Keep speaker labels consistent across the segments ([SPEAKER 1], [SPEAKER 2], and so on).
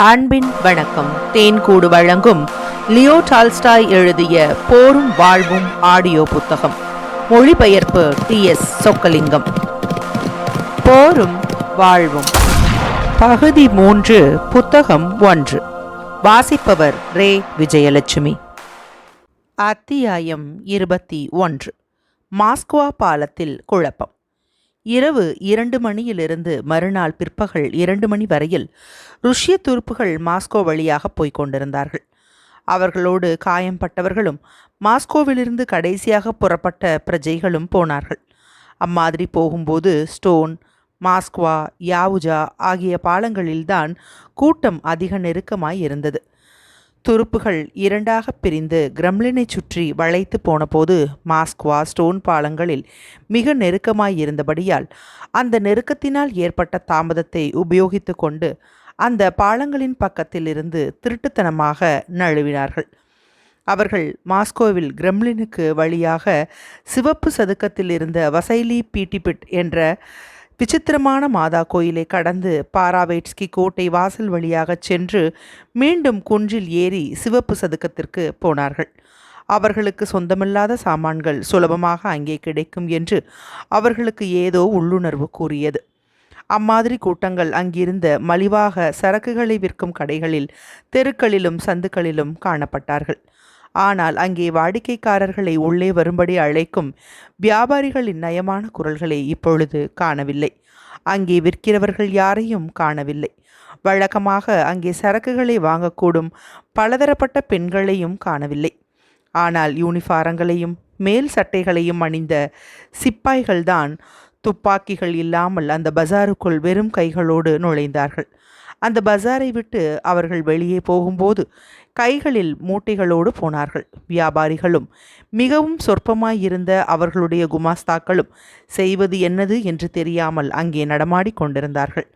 [SPEAKER 1] அன்பின் வணக்கம். தேன்கூடு வழங்கும் லியோ டால்ஸ்டாய் எழுதிய போரும் வாழ்வும் ஆடியோ புத்தகம். மொழிபெயர்ப்பு TS சொக்கலிங்கம். போரும் வாழ்வும் பகுதி 3, புத்தகம் 1. வாசிப்பவர் ரே விஜயலட்சுமி. அத்தியாயம் 21. மாஸ்கோ பாலத்தில் குழப்பம். இரவு 2 மணியிலிருந்து மறுநாள் பிற்பகல் 2 மணி வரையில் ருஷ்ய துருப்புகள் மாஸ்கோ வழியாக போய்க் கொண்டிருந்தார்கள். அவர்களோடு காயம்பட்டவர்களும் மாஸ்கோவிலிருந்து கடைசியாக புறப்பட்ட பிரஜைகளும் போனார்கள். அம்மாதிரி போகும்போது ஸ்டோன், மாஸ்குவா, யாவுஜா ஆகிய பாலங்களில்தான் கூட்டம் அதிக நெருக்கமாய் இருந்தது. துருப்புகள் 2ஆக பிரிந்து கிரெம்லினை சுற்றி வளைத்து போனபோது மாஸ்குவா, ஸ்டோன் பாலங்களில் மிக நெருக்கமாயிருந்தபடியால் அந்த நெருக்கத்தினால் ஏற்பட்ட தாமதத்தை உபயோகித்து கொண்டு அந்த பாலங்களின் பக்கத்தில் இருந்து திருட்டுத்தனமாக நழுவினார்கள். அவர்கள் மாஸ்கோவில் கிரெம்லினுக்கு வழியாக சிவப்பு சதுக்கத்தில் இருந்த வசைலி பீட்டிபிட் என்ற விசித்திரமான மாதா கோயிலை கடந்து பாராவேட்ஸ்கி கோட்டை வாசல் வழியாக சென்று மீண்டும் குன்றில் ஏறி சிவப்பு சதுக்கத்திற்கு போனார்கள். அவர்களுக்கு சொந்தமில்லாத சாமான்கள் சுலபமாக அங்கே கிடைக்கும் என்று அவர்களுக்கு ஏதோ உள்ளுணர்வு கூறியது. அம்மாதிரி கூட்டங்கள் அங்கிருந்த மலிவாக சரக்குகளை விற்கும் கடைகளில், தெருக்களிலும் சந்துக்களிலும் காணப்பட்டார்கள். ஆனால் அங்கே வாடிக்கைக்காரர்களை உள்ளே வரும்படி அழைக்கும் வியாபாரிகளின் நயமான குரல்களை இப்பொழுது காணவில்லை. அங்கே விற்கிறவர்கள் யாரையும் காணவில்லை. வழக்கமாக அங்கே சரக்குகளை வாங்கக்கூடும் பலதரப்பட்ட பெண்களையும் காணவில்லை. ஆனால் யூனிஃபாரங்களையும் மேல் சட்டைகளையும் அணிந்த சிப்பாய்கள்தான் துப்பாக்கிகள் இல்லாமல் அந்த பஜாருக்குள் வெறும் கைகளோடு நுழைந்தார்கள். அந்த பஜாரை விட்டு அவர்கள் வெளியே போகும்போது கைகளில் மூட்டைகளோடு போனார்கள். வியாபாரிகளும் மிகவும் சொற்பமாயிருந்த அவர்களுடைய குமாஸ்தாக்களும் செய்வது என்னது என்று தெரியாமல் அங்கே நடமாடி கொண்டிருந்தார்கள்.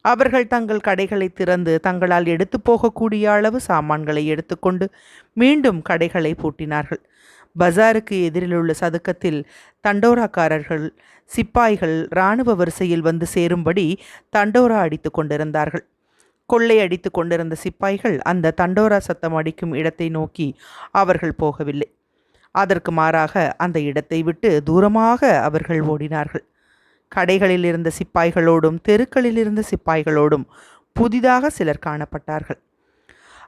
[SPEAKER 1] அவர்கள் தங்கள் கடைகளை திறந்து தங்களால் எடுத்து போகக்கூடிய அளவு சாமான்களை எடுத்துக்கொண்டு மீண்டும் கடைகளை பூட்டினார்கள். பஜாருக்கு எதிரிலுள்ள சதுக்கத்தில் தண்டோராக்காரர்கள், சிப்பாய்கள் இராணுவ வரிசையில் வந்து சேரும்படி தண்டோரா அடித்து கொண்டிருந்தார்கள். கொள்ளை அடித்து கொண்டிருந்த சிப்பாய்கள் அந்த தண்டோரா சத்தம் அடிக்கும் இடத்தை நோக்கி அவர்கள் போகவில்லை. அதற்கு மாறாக அந்த இடத்தை விட்டு தூரமாக அவர்கள் ஓடினார்கள். கடைகளில் இருந்த சிப்பாய்களோடும் தெருக்களில் இருந்த சிப்பாய்களோடும் புதிதாக சிலர் காணப்பட்டார்கள்.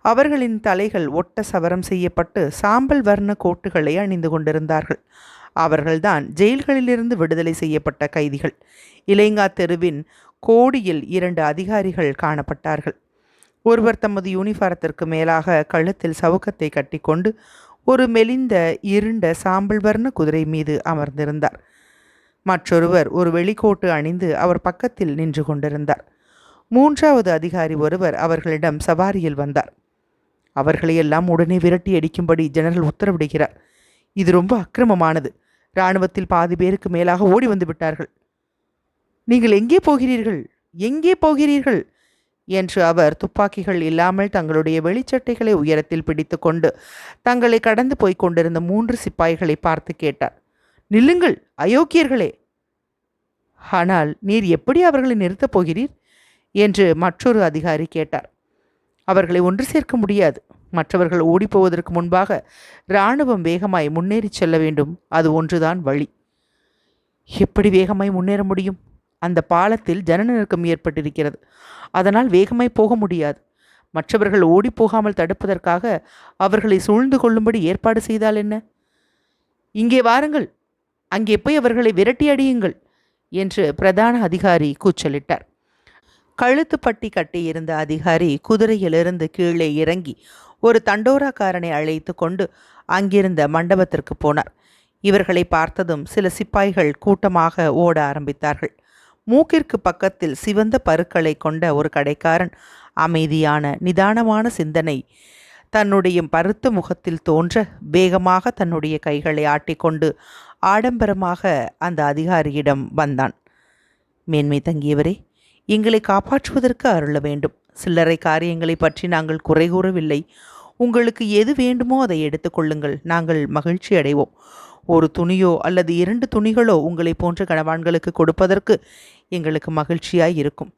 [SPEAKER 1] அவர்களின் தலைகள் ஒட்ட சவரம் செய்யப்பட்டு சாம்பல் வர்ண கோட்டுகளை அணிந்து கொண்டிருந்தார்கள். அவர்கள்தான் ஜெயில்களிலிருந்து விடுதலை செய்யப்பட்ட கைதிகள். இலைங்கா தெருவின் கோடியில் 2 அதிகாரிகள் காணப்பட்டார்கள். ஒருவர் தமது யூனிஃபாரத்திற்கு மேலாக கழுத்தில் சவுக்கத்தை கட்டிக்கொண்டு ஒரு மெலிந்த இருண்ட சாம்பல் வர்ண குதிரை மீது அமர்ந்திருந்தார். மற்றொருவர் ஒரு வெளிக்கோட்டு அணிந்து அவர் பக்கத்தில் நின்று கொண்டிருந்தார். 3வது அதிகாரி ஒருவர் அவர்களிடம் சவாரியில் வந்தார். அவர்களையெல்லாம் உடனே விரட்டி அடிக்கும்படி ஜெனரல் உத்தரவிடுகிறார். இது ரொம்ப அக்கிரமமானது. இராணுவத்தில் பாதி பேருக்கு மேலாக ஓடி வந்து விட்டார்கள். நீங்கள் எங்கே போகிறீர்கள், எங்கே போகிறீர்கள் என்று அவர் துப்பாக்கிகள் இல்லாமல் தங்களுடைய வெளிச்சட்டைகளை உயரத்தில் பிடித்து கொண்டு தங்களை கடந்து போய்க் கொண்டிருந்த 3 சிப்பாய்களை பார்த்து கேட்டார். நில்லுங்கள் அயோக்கியர்களே! ஆனால் நீர் எப்படி அவர்களை நிறுத்தப் போகிறீர் என்று மற்றொரு அதிகாரி கேட்டார். அவர்களை ஒன்று சேர்க்க முடியாது. மற்றவர்கள் ஓடிப்போவதற்கு முன்பாக இராணுவம் வேகமாய் முன்னேறி செல்ல வேண்டும். அது ஒன்றுதான் வழி. எப்படி வேகமாய் முன்னேற முடியும்? அந்த பாலத்தில் ஜன நெருக்கம் ஏற்பட்டிருக்கிறது. அதனால் வேகமாய் போக முடியாது. மற்றவர்கள் ஓடிப்போகாமல் தடுப்பதற்காக அவர்களை சூழ்ந்து கொள்ளும்படி ஏற்பாடு செய்தால் என்ன? இங்கே வாருங்கள், அங்கே போய் அவர்களை விரட்டி அடியுங்கள் என்று பிரதான அதிகாரி கூச்சலிட்டார். கழுத்துப்பட்டி கட்டியிருந்த அதிகாரி குதிரையிலிருந்து கீழே இறங்கி ஒரு தண்டோராக்காரனை அழைத்து கொண்டு அங்கிருந்த மண்டபத்திற்கு போனார். இவர்களை பார்த்ததும் சில சிப்பாய்கள் கூட்டமாக ஓட ஆரம்பித்தார்கள். மூக்கிற்கு பக்கத்தில் சிவந்த பருக்களை கொண்ட ஒரு கடைக்காரன் அமைதியான நிதானமான சிந்தனை தன்னுடைய பருத்த முகத்தில் தோன்ற வேகமாக தன்னுடைய கைகளை ஆட்டிக்கொண்டு ஆடம்பரமாக அந்த அதிகாரியிடம் வந்தான். மேன்மை தங்கியவரே, எங்களை காப்பாற்றுவதற்கு அருள வேண்டும். சில்லறை காரியங்களை பற்றி நாங்கள் குறை கூறவில்லை. உங்களுக்கு எது வேண்டுமோ அதை எடுத்துக்கொள்ளுங்கள். நாங்கள் மகிழ்ச்சி அடைவோம். ஒரு துணியோ அல்லது 2 துணிகளோ உங்களை போன்ற கணவான்களுக்கு கொடுப்பதற்கு எங்களுக்கு மகிழ்ச்சியாய் இருக்கும்.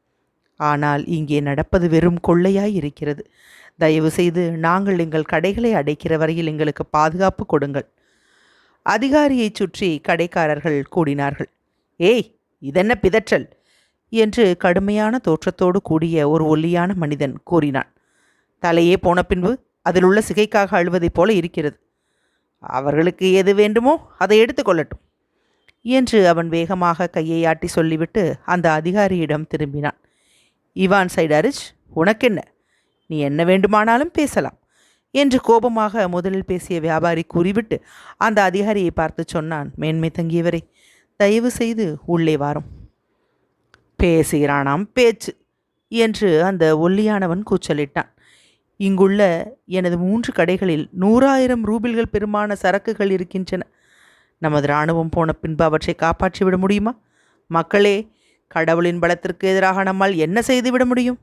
[SPEAKER 1] ஆனால் இங்கே நடப்பது வெறும் கொள்ளையாய் இருக்கிறது. தயவு செய்து நாங்கள் எங்கள் கடைகளை அடைக்கிற வரையில் எங்களுக்கு பாதுகாப்பு கொடுங்கள். அதிகாரியைச் சுற்றி கடைக்காரர்கள் கூடினார்கள். ஏய், இதென்ன பிதற்றல் என்று கடுமையான தோற்றத்தோடு கூடிய ஒரு ஒல்லியான மனிதன் கூறினான். தலையே போன பின்பு அதில் உள்ள சிகைக்காக அழுவதைப் போல இருக்கிறது. அவர்களுக்கு எது வேண்டுமோ அதை எடுத்துக்கொள்ளட்டும் என்று அவன் வேகமாக கையை ஆட்டி சொல்லிவிட்டு அந்த அதிகாரியிடம் திரும்பினான். இவான் சைடாரிச், உனக்கென்ன? நீ என்ன வேண்டுமானாலும் பேசலாம் என்று கோபமாக முதலில் பேசிய வியாபாரி கூறிவிட்டு அந்த அதிகாரியை பார்த்து சொன்னான். மேன்மை தங்கியவரே, தயவு செய்து உள்ளே வாரும். பேசுகிறானாம் பேச்சு என்று அந்த ஒல்லியானவன் கூச்சலிட்டான். இங்குள்ள எனது 3 கடைகளில் 100,000 ரூபில்கள் பெருமான சரக்குகள் இருக்கின்றன. நமது இராணுவம் போன பின்பு அவற்றை காப்பாற்றிவிட முடியுமா? மக்களே, கடவுளின் பலத்திற்கு எதிராக நம்மால் என்ன செய்துவிட முடியும்?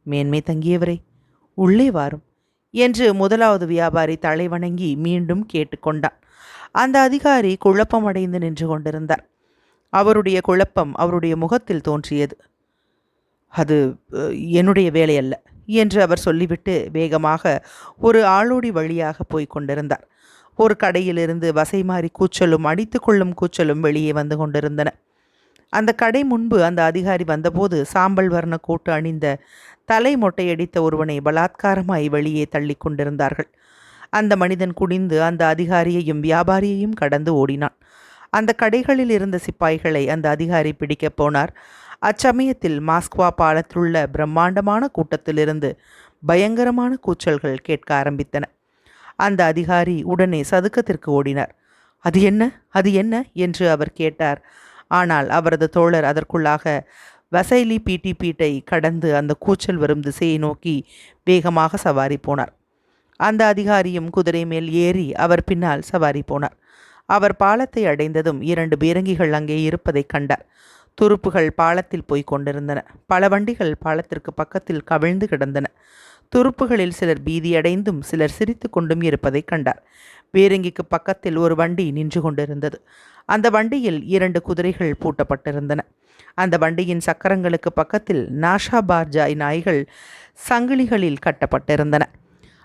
[SPEAKER 1] மேன்மை தங்கியவரே, உள்ளே வாரும் என்று முதலாவது வியாபாரி தலை வணங்கி மீண்டும் கேட்டுக்கொண்டான். அந்த அதிகாரி குழப்பமடைந்து நின்று கொண்டிருந்தார். அவருடைய குழப்பம் அவருடைய முகத்தில் தோன்றியது. அது என்னுடைய வேலை அல்ல என்று அவர் சொல்லிவிட்டு வேகமாக ஒரு ஆளோடி வழியாக போய்க் கொண்டிருந்தார். ஒரு கடையிலிருந்து வசை மாறி கூச்சலும் அடித்து கொள்ளும் கூச்சலும் வெளியே வந்து கொண்டிருந்தன. அந்த கடை முன்பு அந்த அதிகாரி வந்தபோது சாம்பல் வர்ண கோட்டு அணிந்த தலை மொட்டையடித்த ஒருவனை பலாத்காரமாய் வெளியே தள்ளி கொண்டிருந்தார்கள். அந்த மனிதன் குனிந்து அந்த அதிகாரியையும் வியாபாரியையும் கடந்து ஓடினான். அந்த கடைகளில் இருந்த சிப்பாய்களை அந்த அதிகாரி பிடிக்கப் போனார். அச்சமயத்தில் மாஸ்கவா பாலத்திலுள்ள பிரம்மாண்டமான கூட்டத்திலிருந்து பயங்கரமான கூச்சல்கள் கேட்க ஆரம்பித்தன. அந்த அதிகாரி உடனே சதுக்கத்திற்கு ஓடினார். அது என்ன, அது என்ன என்று அவர் கேட்டார். ஆனால் அவரது தோழர் அதற்குள்ளாக வசைலி பீட்டை கடந்து அந்த கூச்சல் வரும் திசையை நோக்கி வேகமாக சவாரி போனார். அந்த அதிகாரியும் குதிரை மேல் ஏறி அவர் பின்னால் சவாரி போனார். அவர் பாலத்தை அடைந்ததும் 2 பீரங்கிகள் அங்கே இருப்பதைக் கண்டார். துருப்புகள் பாலத்தில் போய்க் கொண்டிருந்தன. பல வண்டிகள் பாலத்திற்கு பக்கத்தில் கவிழ்ந்து கிடந்தன. துருப்புகளில் சிலர் பீதியடைந்தும் சிலர் சிரித்து கொண்டும் இருப்பதைக் கண்டார். பீரங்கிக்கு பக்கத்தில் ஒரு வண்டி நின்று கொண்டிருந்தது. அந்த வண்டியில் 2 குதிரைகள் பூட்டப்பட்டிருந்தன. அந்த வண்டியின் சக்கரங்களுக்கு பக்கத்தில் நாஷா பார்ஜாய் நாய்கள் சங்கிலிகளில் கட்டப்பட்டிருந்தன.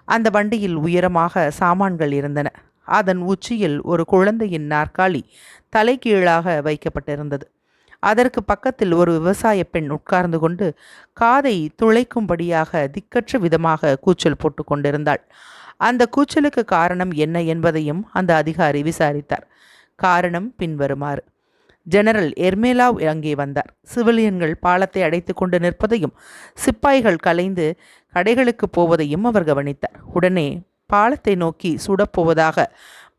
[SPEAKER 1] அந்த வண்டியில் உயரமாக சாமான்கள் இருந்தன. அதன் உச்சியில் ஒரு குழந்தையின் நாற்காலி தலைகீழாக வைக்கப்பட்டிருந்தது. அதற்கு பக்கத்தில் ஒரு விவசாய பெண் உட்கார்ந்து கொண்டு காதை துளைக்கும்படியாக திக்கற்ற விதமாக கூச்சல் போட்டு கொண்டிருந்தாள். அந்த கூச்சலுக்கு காரணம் என்ன என்பதையும் அந்த அதிகாரி விசாரித்தார். காரணம் பின்வருமாறு. ஜெனரல் எர்மேலாவ் அங்கே வந்தார். சிவிலியன்கள் பாலத்தை அடைத்து கொண்டு நிற்பதையும் சிப்பாய்கள் கலைந்து கடைகளுக்கு போவதையும் அவர் கவனித்தார். உடனே பாலத்தை நோக்கி சுடப்போவதாக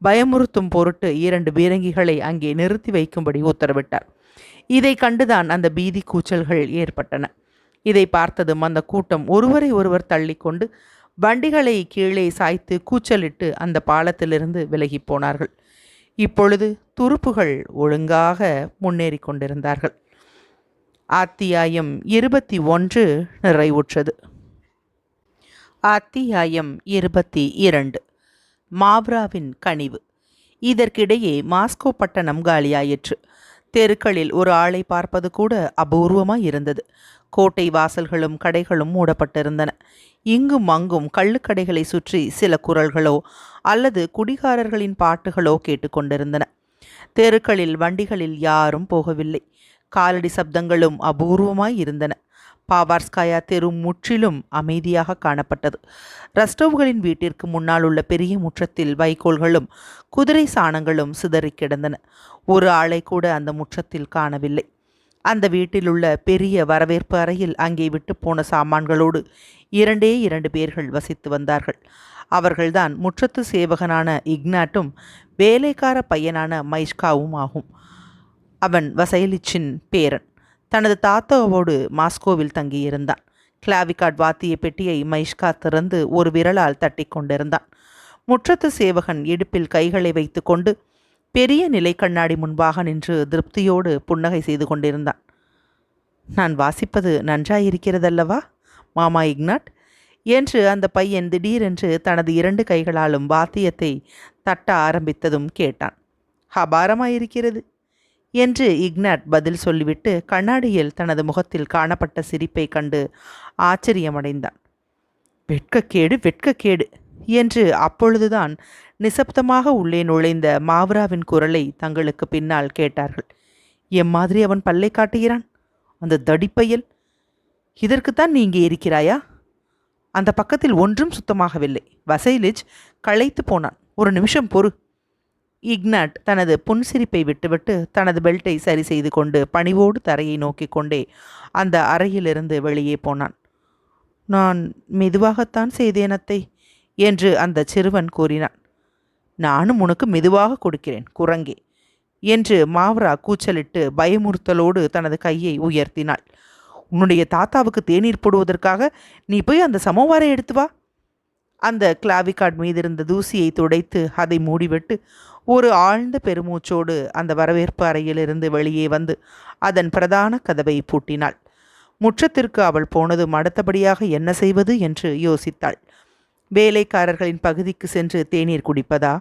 [SPEAKER 1] பயமுறுத்தும் பொருட்டு 2 பீரங்கிகளை அங்கே நிறுத்தி வைக்கும்படி உத்தரவிட்டார். இதை கண்டுதான் அந்த பீதி கூச்சல்கள் ஏற்பட்டன. இதை பார்த்ததும் அந்த கூட்டம் ஒருவரை ஒருவர் தள்ளிக்கொண்டு வண்டிகளை கீழே சாய்த்து கூச்சலிட்டு அந்த பாலத்திலிருந்து விலகி போனார்கள். இப்பொழுது துருப்புகள் ஒழுங்காக முன்னேறி கொண்டிருந்தார்கள். அத்தியாயம் 21 நிறைவுற்றது. அத்தியாயம் 22. மாவ்ராவின் கனிவு. இதற்கிடையே மாஸ்கோ பட்டணம் காலியாயிற்று. தெருக்களில் ஒரு ஆளை பார்ப்பது கூட அபூர்வமாய் இருந்தது. கோட்டை வாசல்களும் கடைகளும் மூடப்பட்டிருந்தன. இங்கும் அங்கும் கள்ளுக்கடைகளை சுற்றி சில குரல்களோ அல்லது குடிகாரர்களின் பாட்டுகளோ கேட்டுக்கொண்டிருந்தன. தெருக்களில் வண்டிகளில் யாரும் போகவில்லை. காலடி சப்தங்களும் அபூர்வமாய் இருந்தன. பாவார்ஸ்காயா தெரு முற்றிலும் அமைதியாக காணப்பட்டது. ரஸ்டோவ்களின் வீட்டிற்கு முன்னால் உள்ள பெரிய முற்றத்தில் வைக்கோல்களும் குதிரை சாணங்களும் சிதறி கிடந்தன. ஒரு ஆளை கூட அந்த முற்றத்தில் காணவில்லை. அந்த வீட்டிலுள்ள பெரிய வரவேற்பு அறையில் அங்கே விட்டு போன சாமான்களோடு 2 பேர்கள் வசித்து வந்தார்கள். அவர்கள்தான் முற்றத்து சேவகனான இக்னாட்டும் வேலைக்கார பையனான மைஷ்காவும் ஆகும். அவன் வசைலிச்சின் பேரன். தனது தாத்தாவோடு மாஸ்கோவில் தங்கியிருந்தான். கிளாவிகாட் வாத்திய பெட்டியை மைஷ்கா திறந்து ஒரு விரலால் தட்டி கொண்டிருந்தான். முற்றத்து சேவகன் இடுப்பில் கைகளை வைத்து கொண்டு பெரிய நிலை கண்ணாடி முன்பாக நின்று திருப்தியோடு புன்னகை செய்து கொண்டிருந்தான். நான் வாசிப்பது நன்றாயிருக்கிறதல்லவா மாமா இக்னாட் என்று அந்த பையன் திடீரென்று தனது 2 கைகளாலும் வாத்தியத்தை தட்ட ஆரம்பித்ததும் கேட்டான். அபாரமாயிருக்கிறது. என்று இக்னாட் பதில் சொல்லிவிட்டு கண்ணாடியில் தனது முகத்தில் காணப்பட்ட சிரிப்பை கண்டு ஆச்சரியமடைந்தான். வெட்கக்கேடு, வெட்கக்கேடு என்று அப்பொழுதுதான் நிசப்தமாக உள்ளே நுழைந்த மாவ்ராவின் குரலை தங்களுக்கு பின்னால் கேட்டார்கள். எம்மாதிரி அவன் பல்லை காட்டுகிறான், அந்த தடிப்பையல்! இதற்குத்தான் நீ இங்கே இருக்கிறாயா? அந்த பக்கத்தில் ஒன்றும் சுத்தமாகவில்லை. வசைலிச் களைத்து போனான். ஒரு நிமிஷம் பொறு. இக்னாட் தனது புன்சிரிப்பை விட்டுவிட்டு தனது பெல்ட்டை சரி செய்து கொண்டு பணிவோடு தரையை நோக்கி கொண்டே அந்த அறையிலிருந்து வெளியே போனான். நான் மெதுவாகத்தான் செய்தேன் அத்தை என்று அந்த சிறுவன் கூறினான். நானும் உனக்கு மெதுவாக கொடுக்கிறேன் குரங்கே என்று மாவ்ரா கூச்சலிட்டு பயமுறுத்தலோடு தனது கையை உயர்த்தினாள். உன்னுடைய தாத்தாவுக்கு தேநீர் போடுவதற்காக நீ போய் அந்த சமோவாரை எடுத்து வா. அந்த கிளாவிகார்ட் மீதிருந்த தூசியை துடைத்து அதை மூடிவிட்டு ஒரு ஆழ்ந்த பெருமூச்சோடு அந்த வரவேற்பு அறையிலிருந்து வெளியே வந்து அதன் பிரதான கதவை பூட்டினாள். முற்றத்திற்கு அவள் போனதும் அடுத்தபடியாக என்ன செய்வது என்று யோசித்தாள். வேலைக்காரர்களின் பகுதிக்கு சென்று தேநீர் குடிப்பதா,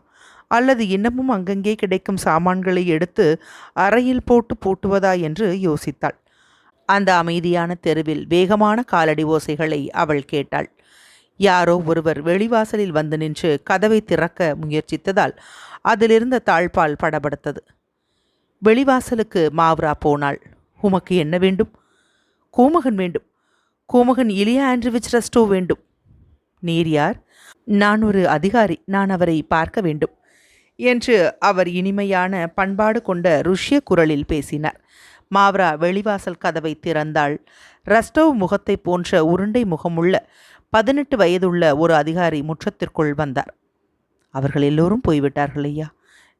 [SPEAKER 1] அல்லது இன்னமும் அங்கங்கே கிடைக்கும் சாமான்களை எடுத்து அறையில் போட்டு பூட்டுவதா என்று யோசித்தாள். அந்த அமைதியான தெருவில் வேகமான காலடி ஓசைகளை அவள் கேட்டாள். யாரோ ஒருவர் வெளிவாசலில் வந்து நின்று கதவை திறக்க முயற்சித்ததால் அதிலிருந்த தாழ்பால் படபடுத்தது. வெளிவாசலுக்கு மாவ்ரா போனாள். உமக்கு என்ன வேண்டும்? கோமகன் வேண்டும். கோமகன் இலியா ஆண்ட்ரிவிச் ரஸ்டோ வேண்டும். நீர் யார்? நான் ஒரு அதிகாரி. நான் அவரை பார்க்க வேண்டும் என்று அவர் இனிமையான பண்பாடு கொண்ட ருஷ்ய குரலில் பேசினார். மாவ்ரா வெளிவாசல் கதவை திறந்தாள். ரஸ்டோவ் முகத்தை போன்ற உருண்டை முகமுள்ள 18 வயதுள்ள ஒரு அதிகாரி முற்றத்திற்குள் வந்தார். அவர்கள் எல்லோரும் போய்விட்டார்கள் ஐயா.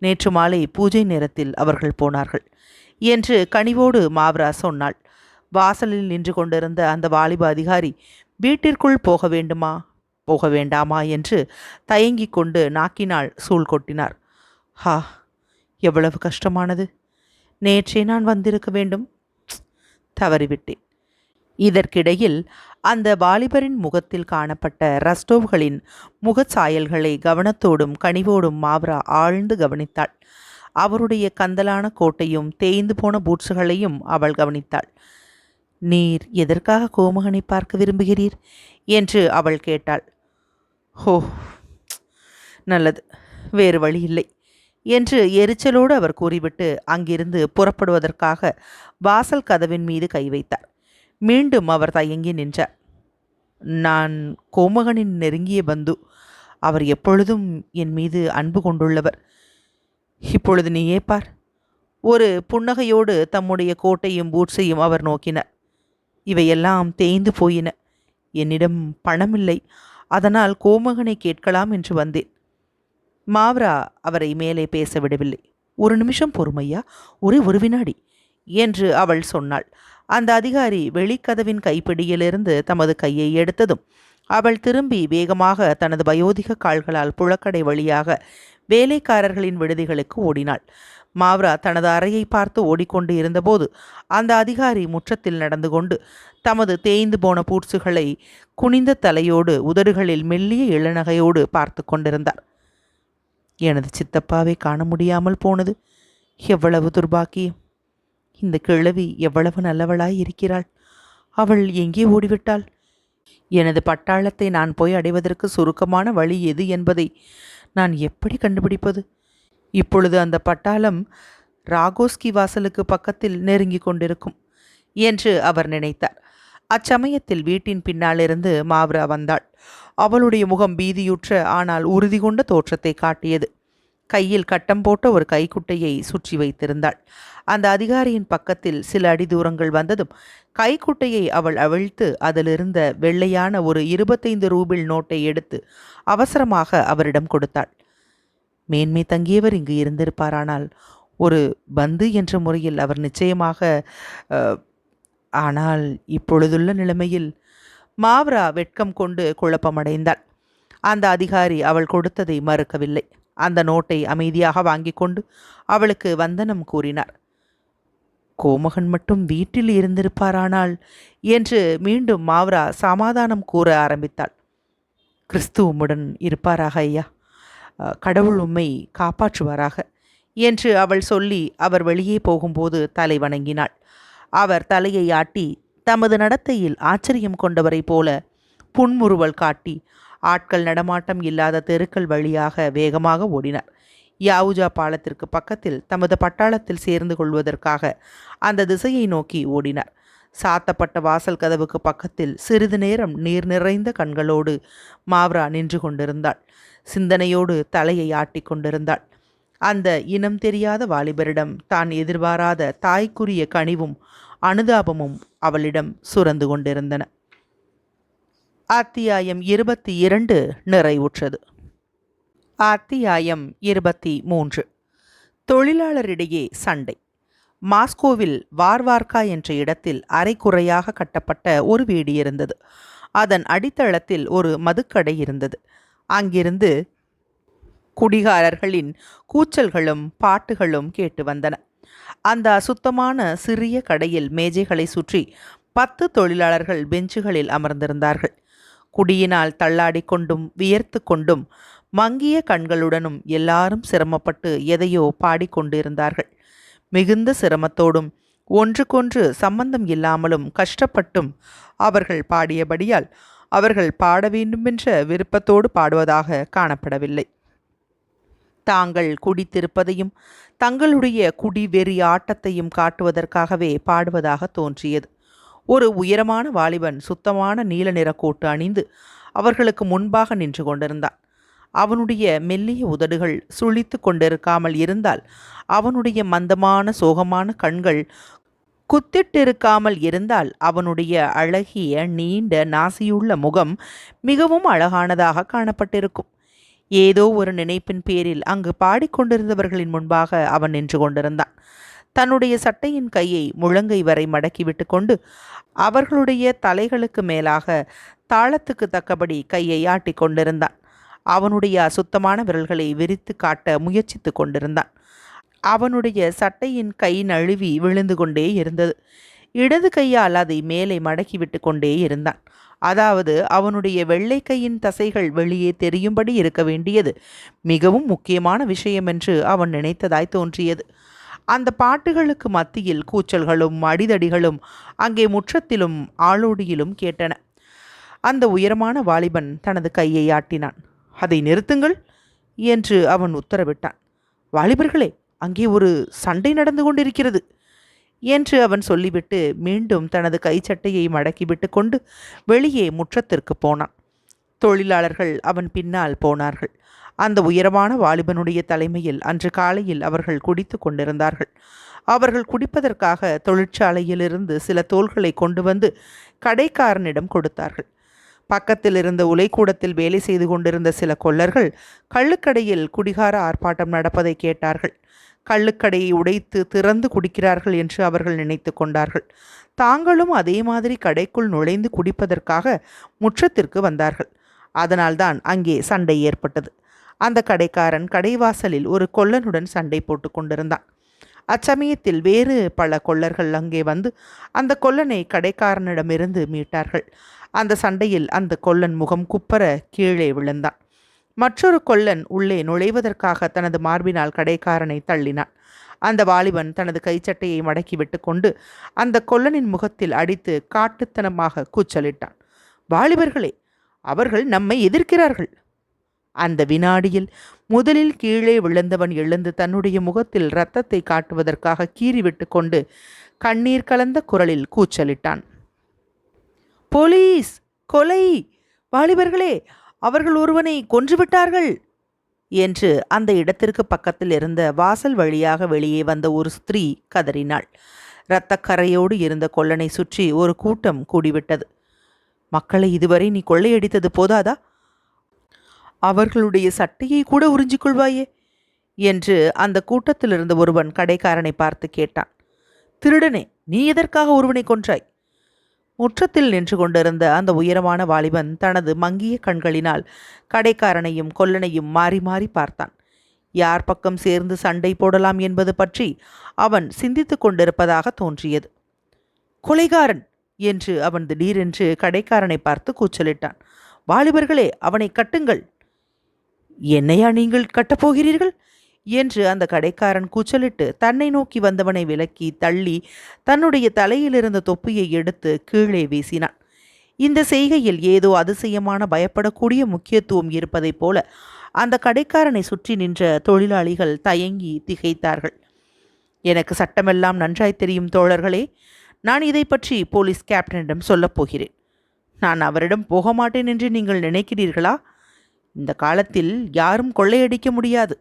[SPEAKER 1] நேற்று மாலை பூஜை நேரத்தில் அவர்கள் போனார்கள் என்று கனிவோடு மாவ்ரா சொன்னாள். வாசலில் நின்று கொண்டிருந்த அந்த வாலிப அதிகாரி வீட்டிற்குள் போக வேண்டுமா போக வேண்டாமா என்று தயங்கிக் கொண்டு நாக்கினால் சூழ் கொட்டினார். ஹா, எவ்வளவு கஷ்டமானது! நேற்றே நான் வந்திருக்க வேண்டும், தவறிவிட்டேன். இதற்கிடையில் அந்த வாலிபரின் முகத்தில் காணப்பட்ட ரஸ்டோவ்களின் முகச்சாயல்களை கவனத்தோடும் கனிவோடும் மாவ்ரா ஆழ்ந்து கவனித்தாள். அவருடைய கந்தலான கோட்டையும் தேய்ந்து போன பூட்ஸுகளையும் அவள் கவனித்தாள். நீர் எதற்காக கோமகனை பார்க்க விரும்புகிறீர் என்று அவள் கேட்டாள். ஹோ, நல்லது, வேறு வழி இல்லை என்று எரிச்சலோடு அவர் கூறிவிட்டு அங்கிருந்து புறப்படுவதற்காக வாசல் கதவின் மீது கை வைத்தார். மீண்டும் அவர் தயங்கி நின்றார். நான் கோமகனின் நெருங்கிய பந்து. அவர் எப்பொழுதும் என் மீது அன்பு கொண்டுள்ளவர். இப்பொழுது நீயே பார். ஒரு புன்னகையோடு தம்முடைய கோட்டையும் பூட்ஸையும் அவர் நோக்கினார். இவையெல்லாம் தேய்ந்து போயின. என்னிடம் பணமில்லை, அதனால் கோமகனை கேட்கலாம் என்று வந்தேன். மாவ்ரா அவரை மேலே பேச விடவில்லை. ஒரு நிமிஷம் பொறுமையா, ஒரு வினாடி என்று அவள் சொன்னாள். அந்த அதிகாரி வெளிக்கதவின் கைப்பிடியிலிருந்து தமது கையை எடுத்ததும் அவள் திரும்பி வேகமாக தனது வயோதிக கால்களால் புழக்கடை வழியாக வேலைக்காரர்களின் விடுதிகளுக்கு ஓடினாள். மாவ்ரா தனது அறையை பார்த்து ஓடிக்கொண்டு இருந்தபோது அந்த அதிகாரி முற்றத்தில் நடந்து கொண்டு தமது தேய்ந்து போன பூட்ஸுகளை குனிந்த தலையோடு உதடுகளில் மெல்லிய இளநகையோடு பார்த்து கொண்டிருந்தார். எனது சித்தப்பாவை காண முடியாமல் போனது எவ்வளவு துர்பாக்கியம்! இந்த கிழவி எவ்வளவு நல்லவளாய் இருக்கிறாள்! அவள் எங்கே ஓடிவிட்டாள்? எனது பட்டாளத்தை நான் போய் அடைவதற்கு சுருக்கமான வழி எது என்பதை நான் எப்படி கண்டுபிடிப்பது? இப்பொழுது அந்த பட்டாளம் ராகோஸ்கி வாசலுக்கு பக்கத்தில் நெருங்கி கொண்டிருக்கும் என்று அவர் நினைத்தார். அச்சமயத்தில் வீட்டின் பின்னாலிருந்து மாவ்ரா வந்தாள். அவளுடைய முகம் பீதியுற்ற ஆனால் உறுதி கொண்ட தோற்றத்தை காட்டியது. கையில் கட்டம் போட்ட ஒரு கைக்குட்டையை சுற்றி வைத்திருந்தாள். அந்த அதிகாரியின் பக்கத்தில் சில அடி தூரங்கள் வந்ததும் கைக்குட்டையை அவள் அவிழ்த்து அதிலிருந்த வெள்ளையான ஒரு 25 ரூபிள் நோட்டை எடுத்து அவசரமாக அவரிடம் கொடுத்தாள். மேன்மை தங்கியவர் இங்கு இருந்திருப்பாரானால் ஒரு பந்து என்ற முறையில் அவர் நிச்சயமாக, ஆனால் இப்பொழுதுள்ள நிலைமையில் மாவ்ரா வெட்கம் கொண்டு குழப்பமடைந்தாள். அந்த அதிகாரி அவள் கொடுத்ததை மறுக்கவில்லை. அந்த நோட்டை அமைதியாக வாங்கி கொண்டு அவளுக்கு வந்தனம் கூறினார். கோமகன் மட்டும் வீட்டில் இருந்திருப்பாரானால் என்று மீண்டும் மாவ்ரா சமாதானம் கூற ஆரம்பித்தாள். கிறிஸ்து உம்முடன் இருப்பாராக ஐயா. கடவுள் உம்மை காப்பாற்றுவாராக என்று அவள் சொல்லி அவர் வெளியே போகும்போது தலை வணங்கினாள். அவர் தலையை ஆட்டி தமது நடத்தையில் ஆச்சரியம் கொண்டவரை போல புன்முறுவல் காட்டி ஆட்கள் நடமாட்டம் இல்லாத தெருக்கள் வழியாக வேகமாக ஓடினார். யாவுஜா பாலத்திற்கு பக்கத்தில் தமது பட்டாளத்தில் சேர்ந்து கொள்வதற்காக அந்த திசையை நோக்கி ஓடினார். சாத்தப்பட்ட வாசல் கதவுக்கு பக்கத்தில் சிறிது நேரம் நீர் நிறைந்த கண்களோடு மாவ்ரா நின்று கொண்டிருந்தாள். சிந்தனையோடு தலையை ஆட்டி கொண்டிருந்தாள். அந்த இனம் தெரியாத வாலிபரிடம் தான் எதிர்பாராத தாய்க்குரிய கனிவும் அனுதாபமும் அவளிடம் சுரந்து கொண்டிருந்தன. அத்தியாயம் 22 நிறைவுற்றது. அத்தியாயம் 23. தொழிலாளரிடையே சண்டை. மாஸ்கோவில் வார்வார்கா என்ற இடத்தில் அரைக்குறையாக கட்டப்பட்ட ஒரு வீடு இருந்தது. அதன் அடித்தளத்தில் ஒரு மதுக்கடை இருந்தது. அங்கிருந்து குடிகாரர்களின் கூச்சல்களும் பாட்டுகளும் கேட்டு வந்தன. அந்த அசுத்தமான சிறிய கடையில் மேஜைகளை சுற்றி 10 தொழிலாளர்கள் பெஞ்சுகளில் அமர்ந்திருந்தார்கள். குடியினால் தள்ளாடி கொண்டும் வியர்த்து கொண்டும் மங்கிய கண்களுடனும் எல்லாரும் சிரமப்பட்டு எதையோ பாடிக்கொண்டிருந்தார்கள். மிகுந்த சிரமத்தோடும் ஒன்றுக்கொன்று சம்பந்தம் இல்லாமலும் கஷ்டப்பட்டும் அவர்கள் பாடியபடியால் அவர்கள் பாட வேண்டுமென்ற விருப்பத்தோடு பாடுவதாக காணப்படவில்லை. தாங்கள் குடித்திருப்பதையும் தங்களுடைய குடி வெறி ஆட்டத்தையும் காட்டுவதற்காகவே பாடுவதாக தோன்றியது. ஒரு உயரமான வாலிபன் சுத்தமான நீல நிற கோட்டு அணிந்து அவர்களுக்கு முன்பாக நின்று கொண்டிருந்தான். அவனுடைய மெல்லிய உதடுகள் சுழித்து கொண்டிருக்காமல் இருந்தால் அவனுடைய மந்தமான சோகமான கண்கள் குத்திட்டிருக்காமல் இருந்தால் அவனுடைய அழகிய நீண்ட நாசியுள்ள முகம் மிகவும் அழகானதாக காணப்பட்டிருக்கும். ஏதோ ஒரு நினைப்பின் பேரில் அங்கு பாடிக்கொண்டிருந்தவர்களின் முன்பாக அவன் நின்று கொண்டிருந்தான். தன்னுடைய சட்டையின் கையை முழங்கை வரை மடக்கிவிட்டு கொண்டு அவர்களுடைய தலைகளுக்கு மேலாக தாளத்துக்கு தக்கபடி கையை ஆட்டி கொண்டிருந்தான். அவனுடைய அசுத்தமான விரல்களை விரித்து காட்ட முயற்சித்து கொண்டிருந்தான். அவனுடைய சட்டையின் கை நழுவி விழுந்து கொண்டே இருந்தது. இடது கையால் அதை மேலே மடக்கிவிட்டு கொண்டே இருந்தான். அதாவது அவனுடைய வெள்ளை கையின் தசைகள் வெளியே தெரியும்படி இருக்க வேண்டியது மிகவும் முக்கியமான விஷயம் என்று அவன் நினைத்ததாய் தோன்றியது. அந்த பாட்டுகளுக்கு மத்தியில் கூச்சல்களும் அடிதடிகளும் அங்கே முற்றத்திலும் ஆளோடியிலும் கேட்டன. அந்த உயரமான வாலிபன் தனது கையை ஆட்டினான். அதை நிறுத்துங்கள் என்று அவன் உத்தரவிட்டான். வாலிபர்களே, அங்கே ஒரு சண்டை நடந்து கொண்டிருக்கிறது என்று அவன் சொல்லிவிட்டு மீண்டும் தனது கைச்சட்டையை மடக்கிவிட்டு கொண்டு வெளியே முற்றத்திற்கு போனான். தொழிலாளர்கள் அவன் பின்னால் போனார்கள். அந்த உயரமான வாலிபனுடைய தலைமையில் அன்று காலையில் அவர்கள் குடித்து கொண்டிருந்தார்கள். அவர்கள் குடிப்பதற்காக தொழிற்சாலையிலிருந்து சில தோள்களை கொண்டு வந்து கடைக்காரனிடம் கொடுத்தார்கள். பக்கத்தில் இருந்த உலைக்கூடத்தில் வேலை செய்து கொண்டிருந்த சில கொல்லர்கள் கள்ளுக்கடையில் குடிகார ஆர்ப்பாட்டம் நடப்பதை கேட்டார்கள். கள்ளுக்கடையை உடைத்து திறந்து குடிக்கிறார்கள் என்று அவர்கள் நினைத்து கொண்டார்கள். தாங்களும் அதே மாதிரி கடைக்குள் நுழைந்து குடிப்பதற்காக முற்றத்திற்கு வந்தார்கள். அதனால்தான் அங்கே சண்டை ஏற்பட்டது. அந்த கடைக்காரன் கடைவாசலில் ஒரு கொல்லனுடன் சண்டை போட்டு கொண்டிருந்தான். அச்சமயத்தில் வேறு பல கொல்லர்கள் அங்கே வந்து அந்த கொல்லனை கடைக்காரனிடமிருந்து மீட்டார்கள். அந்த சண்டையில் அந்த கொல்லன் முகம் குப்பர கீழே விழுந்தான். மற்றொரு கொல்லன் உள்ளே நுழைவதற்காக தனது மார்பினால் கடைக்காரனை தள்ளினான். அந்த வாலிபன் தனது கைச்சட்டையை மடக்கிவிட்டு கொண்டு அந்த கொல்லனின் முகத்தில் அடித்து காட்டுத்தனமாக கூச்சலிட்டான். வாலிபர்களே, அவர்கள் நம்மை எதிர்க்கிறார்கள். அந்த வினாடியில் முதலில் கீழே விழுந்தவன் எழுந்து தன்னுடைய முகத்தில் இரத்தத்தை காட்டுவதற்காக கீறிவிட்டு கொண்டு கண்ணீர் கலந்த குரலில் கூச்சலிட்டான். போலீஸ்! கொலை! வாலிபர்களே, அவர்கள் ஒருவனை கொன்றுவிட்டார்கள் என்று அந்த இடத்திற்கு பக்கத்தில் இருந்த வாசல் வழியாக வெளியே வந்த ஒரு ஸ்திரீ கதறினாள். இரத்தக்கரையோடு இருந்த கொல்லனை சுற்றி ஒரு கூட்டம் கூடிவிட்டது. மக்களை இதுவரை நீ கொள்ளையடித்தது போதாதா? அவர்களுடைய சட்டையை கூட உறிஞ்சிக்கொள்வாயே என்று அந்த கூட்டத்தில் இருந்த ஒருவன் கடைக்காரனை பார்த்து கேட்டான். திருடனே, நீ எதற்காக ஒருவனை கொன்றாய்? முற்றத்தில் நின்று கொண்டிருந்த அந்த உயரமான வாலிபன் தனது மங்கிய கண்களினால் கடைக்காரனையும் கொல்லனையும் மாறி மாறி பார்த்தான். யார் பக்கம் சேர்ந்து சண்டை போடலாம் என்பது பற்றி அவன் சிந்தித்து கொண்டிருப்பதாக தோன்றியது. கொலைகாரன் என்று அவன் திடீரென்று கடைக்காரனை பார்த்து கூச்சலிட்டான். வாலிபர்களே, அவனை கட்டுங்கள்! என்னையா நீங்கள் கட்டப்போகிறீர்கள் என்று அந்த கடைக்காரன் கூச்சலிட்டு தன்னை நோக்கி வந்தவனை விலக்கி தள்ளி தன்னுடைய தலையிலிருந்த தொப்பியை எடுத்து கீழே வீசினான். இந்த செய்கையில் ஏதோ அதிசயமான பயப்படக்கூடிய முக்கியத்துவம் இருப்பதைப் போல அந்த கடைக்காரனை சுற்றி நின்ற தொழிலாளிகள் தயங்கி திகைத்தார்கள். எனக்கு சட்டமெல்லாம் நன்றாய் தெரியும் தோழர்களே. நான் இதை பற்றி போலீஸ் கேப்டனிடம் சொல்லப் போகிறேன். நான் அவரிடம் போக மாட்டேன் என்று நீங்கள் நினைக்கிறீர்களா? இந்த காலத்தில் யாரும் கொள்ளையடிக்க முடியாது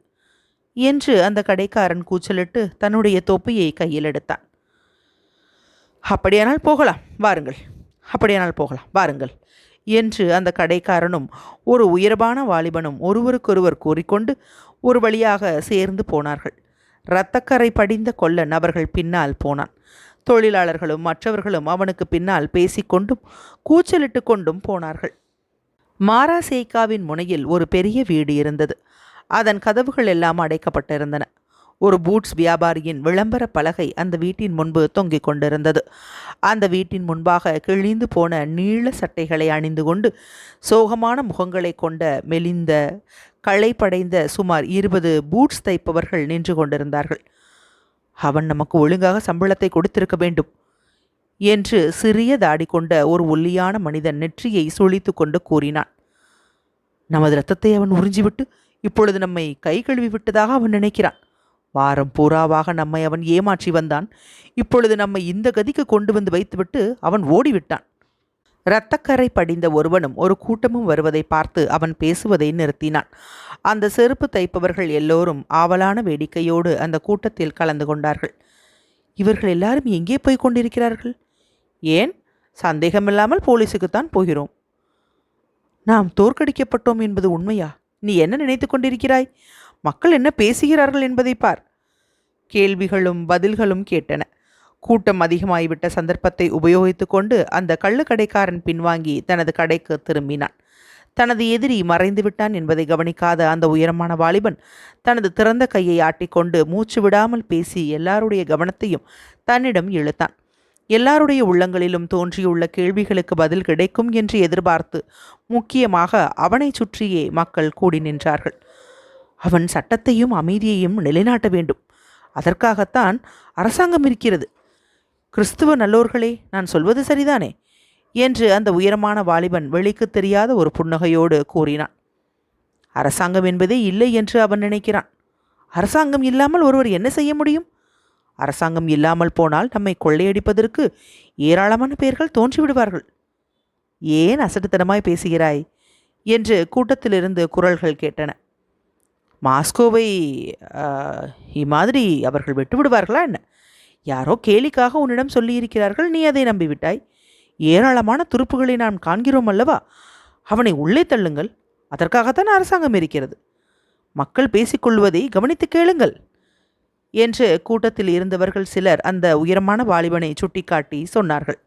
[SPEAKER 1] என்று அந்த கடைக்காரன் கூச்சலிட்டு தன்னுடைய தொப்பியை கையில் எடுத்தான். அப்படியானால் போகலாம் வாருங்கள், அப்படியானால் போகலாம் வாருங்கள் என்று அந்த கடைக்காரனும் ஒரு உயர்வான வாலிபனும் ஒருவருக்கொருவர் கூறிக்கொண்டு ஒரு வழியாக சேர்ந்து போனார்கள். இரத்தக்கரை படிந்த கொல்லன் அவர்கள் பின்னால் போனான். தொழிலாளர்களும் மற்றவர்களும் அவனுக்கு பின்னால் பேசிக்கொண்டும் கூச்சலிட்டு கொண்டும் போனார்கள். மாராசேக்காவின் முனையில் ஒரு பெரிய வீடு இருந்தது. அதன் கதவுகள் எல்லாம் அடைக்கப்பட்டிருந்தன. ஒரு பூட்ஸ் வியாபாரியின் விளம்பர பலகை அந்த வீட்டின் முன்பு தொங்கிக் கொண்டிருந்தது. அந்த வீட்டின் முன்பாக கிழிந்து போன நீள சட்டைகளை அணிந்து கொண்டு சோகமான முகங்களை கொண்ட மெலிந்த களைப்படைந்த சுமார் 20 பூட்ஸ் தைப்பவர்கள் நின்று கொண்டிருந்தார்கள். அவன் நமக்கு ஒழுங்காக சம்பளத்தை கொடுத்திருக்க வேண்டும் என்று சிறிய தாடி கொண்ட ஒரு ஒல்லியான மனிதன் நெற்றியை சுழித்து கொண்டு கூறினான். நமது இரத்தத்தை அவன் உறிஞ்சிவிட்டு இப்பொழுது நம்மை கை கழுவி விட்டதாக அவன் நினைக்கிறான். வாரம் பூராவாக நம்மை அவன் ஏமாற்றி வந்தான். இப்பொழுது நம்மை இந்த கதிக்கு கொண்டு வந்து வைத்துவிட்டு அவன் ஓடிவிட்டான். இரத்தக்கரை படிந்த ஒருவனும் ஒரு கூட்டமும் வருவதை பார்த்து அவன் பேசுவதை நிறுத்தினான். அந்த செருப்பு தைப்பவர்கள் எல்லோரும் ஆவலான வேடிக்கையோடு அந்த கூட்டத்தில் கலந்து கொண்டார்கள். இவர்கள் எல்லாரும் எங்கே போய் கொண்டிருக்கிறார்கள்? ஏன்? சந்தேகமில்லாமல் போலீஸுக்குத்தான் போகிறோம். நாம் தோற்கடிக்கப்பட்டோம் என்பது உண்மையா? நீ என்ன நினைத்து கொண்டிருக்கிறாய்? மக்கள் என்ன பேசுகிறார்கள் என்பதை பார். கேள்விகளும் பதில்களும் கேட்டன. கூட்டம் அதிகமாகிவிட்ட சந்தர்ப்பத்தை உபயோகித்து கொண்டு அந்த கள்ளுக்கடைக்காரன் பின்வாங்கி தனது கடைக்கு திரும்பினான். தனது எதிரி மறைந்து விட்டான் என்பதை கவனிக்காத அந்த உயரமான வாலிபன் தனது திறந்த கையை ஆட்டிக்கொண்டு மூச்சு விடாமல் பேசி எல்லாருடைய கவனத்தையும் தன்னிடம் இழுத்தான். எல்லாருடைய உள்ளங்களிலும் தோன்றியுள்ள கேள்விகளுக்கு பதில் கிடைக்கும் என்று எதிர்பார்த்து முக்கியமாக அவனை சுற்றியே மக்கள் கூடி நின்றார்கள். அவன் சட்டத்தையும் அமைதியையும் நிலைநாட்ட வேண்டும். அதற்காகத்தான் அரசாங்கம் இருக்கிறது. கிறிஸ்துவ நல்லோர்களே, நான் சொல்வது சரிதானே என்று அந்த உயரமான வாலிபன் வெளிக்கு தெரியாத ஒரு புன்னகையோடு கூறினான். அரசாங்கம் என்பதே இல்லை என்று அவன் நினைக்கிறான். அரசாங்கம் இல்லாமல் ஒருவர் என்ன செய்ய முடியும்? அரசாங்கம் இல்லாமல் போனால் நம்மை கொள்ளையடிப்பதற்கு ஏராளமான பேர்கள் தோன்றிவிடுவார்கள். ஏன் அசட்டுத்தனமாய் பேசுகிறாய் என்று கூட்டத்திலிருந்து குரல்கள் கேட்டன. மாஸ்கோவை இம்மாதிரி அவர்கள் விட்டுவிடுவார்களா என்ன? யாரோ கேலிக்காக உன்னிடம் சொல்லியிருக்கிறார்கள், நீ அதை நம்பிவிட்டாய். ஏராளமான துருப்புகளை நாம் காண்கிறோம் அல்லவா? அவனை உள்ளே தள்ளுங்கள். அதற்காகத்தான் அரசாங்கம் இருக்கிறது. மக்கள் பேசிக்கொள்வதை கவனித்து கேளுங்கள் என்று கூட்டத்தில் இருந்தவர்கள் சிலர் அந்த உயரமான வாலிபனை சுட்டிக்காட்டி சொன்னார்கள்.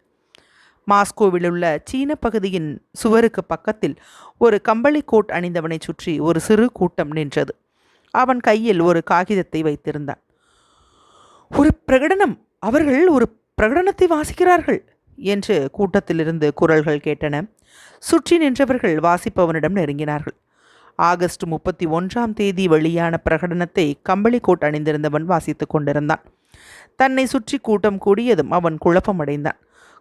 [SPEAKER 1] மாஸ்கோவில் உள்ள சீன பகுதியின் சுவருக்கு பக்கத்தில் ஒரு கம்பளி கோட் அணிந்தவனை சுற்றி ஒரு சிறு கூட்டம் நின்றது. அவன் கையில் ஒரு காகிதத்தை வைத்திருந்தான். ஒரு பிரகடனம், அவர்கள் ஒரு பிரகடனத்தை வாசிக்கிறார்கள் என்று கூட்டத்திலிருந்து குரல்கள் கேட்டன. சுற்றி நின்றவர்கள் வாசிப்பவனிடம் நெருங்கினார்கள். ஆகஸ்ட் 31ஆம் தேதி வெளியான பிரகடனத்தை கம்பளி கோட் அணிந்திருந்தவன் வாசித்து கொண்டிருந்தான். தன்னை சுற்றி கூட்டம் கூடியதும் அவன் குழப்பமடைந்தான்.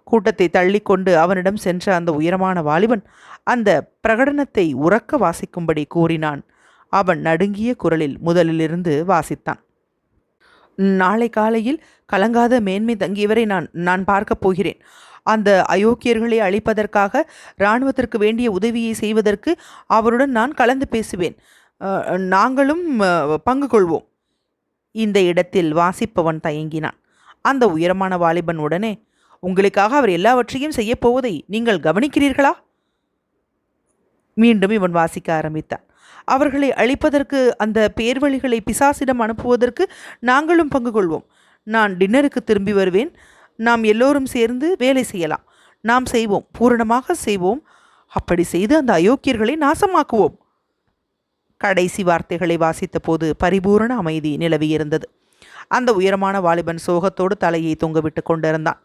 [SPEAKER 1] கூட்டத்தை தள்ளிக்கொண்டு அவனிடம் சென்ற அந்த உயரமான வாலிபன் அந்த பிரகடனத்தை உரக்க வாசிக்கும்படி கூறினான். அவன் நடுங்கிய குரலில் முதலிலிருந்து வாசித்தான். நாளை காலையில் கலங்காத மேன்மை தங்கியவரை நான் பார்க்கப் போகிறேன். அந்த அயோக்கியர்களை அழிப்பதற்காக இராணுவத்திற்கு வேண்டிய உதவியை செய்வதற்கு அவருடன் நான் கலந்து பேசுவேன். நாங்களும் பங்கு கொள்வோம். இந்த இடத்தில் வாசிப்பவன் தயங்கினான். அந்த உயரமான வாலிபன் உடனே, உங்களுக்காக அவர் எல்லாவற்றையும் செய்யப்போவதை நீங்கள் கவனிக்கிறீர்களா? மீண்டும் இவன் வாசிக்க ஆரம்பித்தான். அவர்களை அழிப்பதற்கு, அந்த பேர்வழிகளை பிசாசிடம் அனுப்புவதற்கு நாங்களும் பங்கு கொள்வோம். நான் டின்னருக்கு திரும்பி வருவேன். நாம் எல்லோரும் சேர்ந்து வேலை செய்யலாம். நாம் செய்வோம், பூரணமாக செய்வோம். அப்படி செய்து அந்த அயோக்கியர்களை நாசமாக்குவோம். கடைசி வார்த்தைகளை வாசித்த போது பரிபூரண அமைதி நிலவியிருந்தது. அந்த உயரமான வாலிபன் சோகத்தோடு தலையை தொங்கவிட்டு கொண்டிருந்தான்.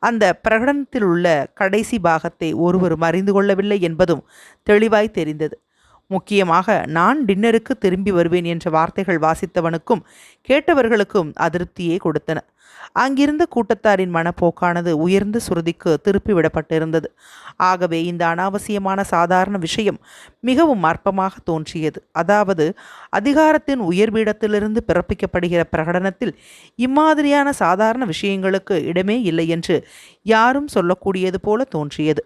[SPEAKER 1] அந்த பிரகடனத்தில் உள்ள கடைசி பாகத்தை ஒருவரும் அறிந்து கொள்ளவில்லை என்பதும் தெளிவாய் தெரிந்தது. முக்கியமாக நான் டின்னருக்கு திரும்பி வருவேன் என்ற வார்த்தைகள் வாசித்தவனுக்கும் கேட்டவர்களுக்கும் அதிருப்தியே கொடுத்தன. அங்கிருந்த கூட்டத்தாரின் மனப்போக்கானது உயர்ந்த சுருதிக்கு திருப்பிவிடப்பட்டிருந்தது. ஆகவே இந்த அனாவசியமான சாதாரண விஷயம் மிகவும் அற்பமாக தோன்றியது. அதாவது அதிகாரத்தின் உயர்பீடத்திலிருந்து பிறப்பிக்கப்படுகிற பிரகடனத்தில் இம்மாதிரியான சாதாரண விஷயங்களுக்கு இடமே இல்லை என்று யாரும் சொல்லக்கூடியது போல தோன்றியது.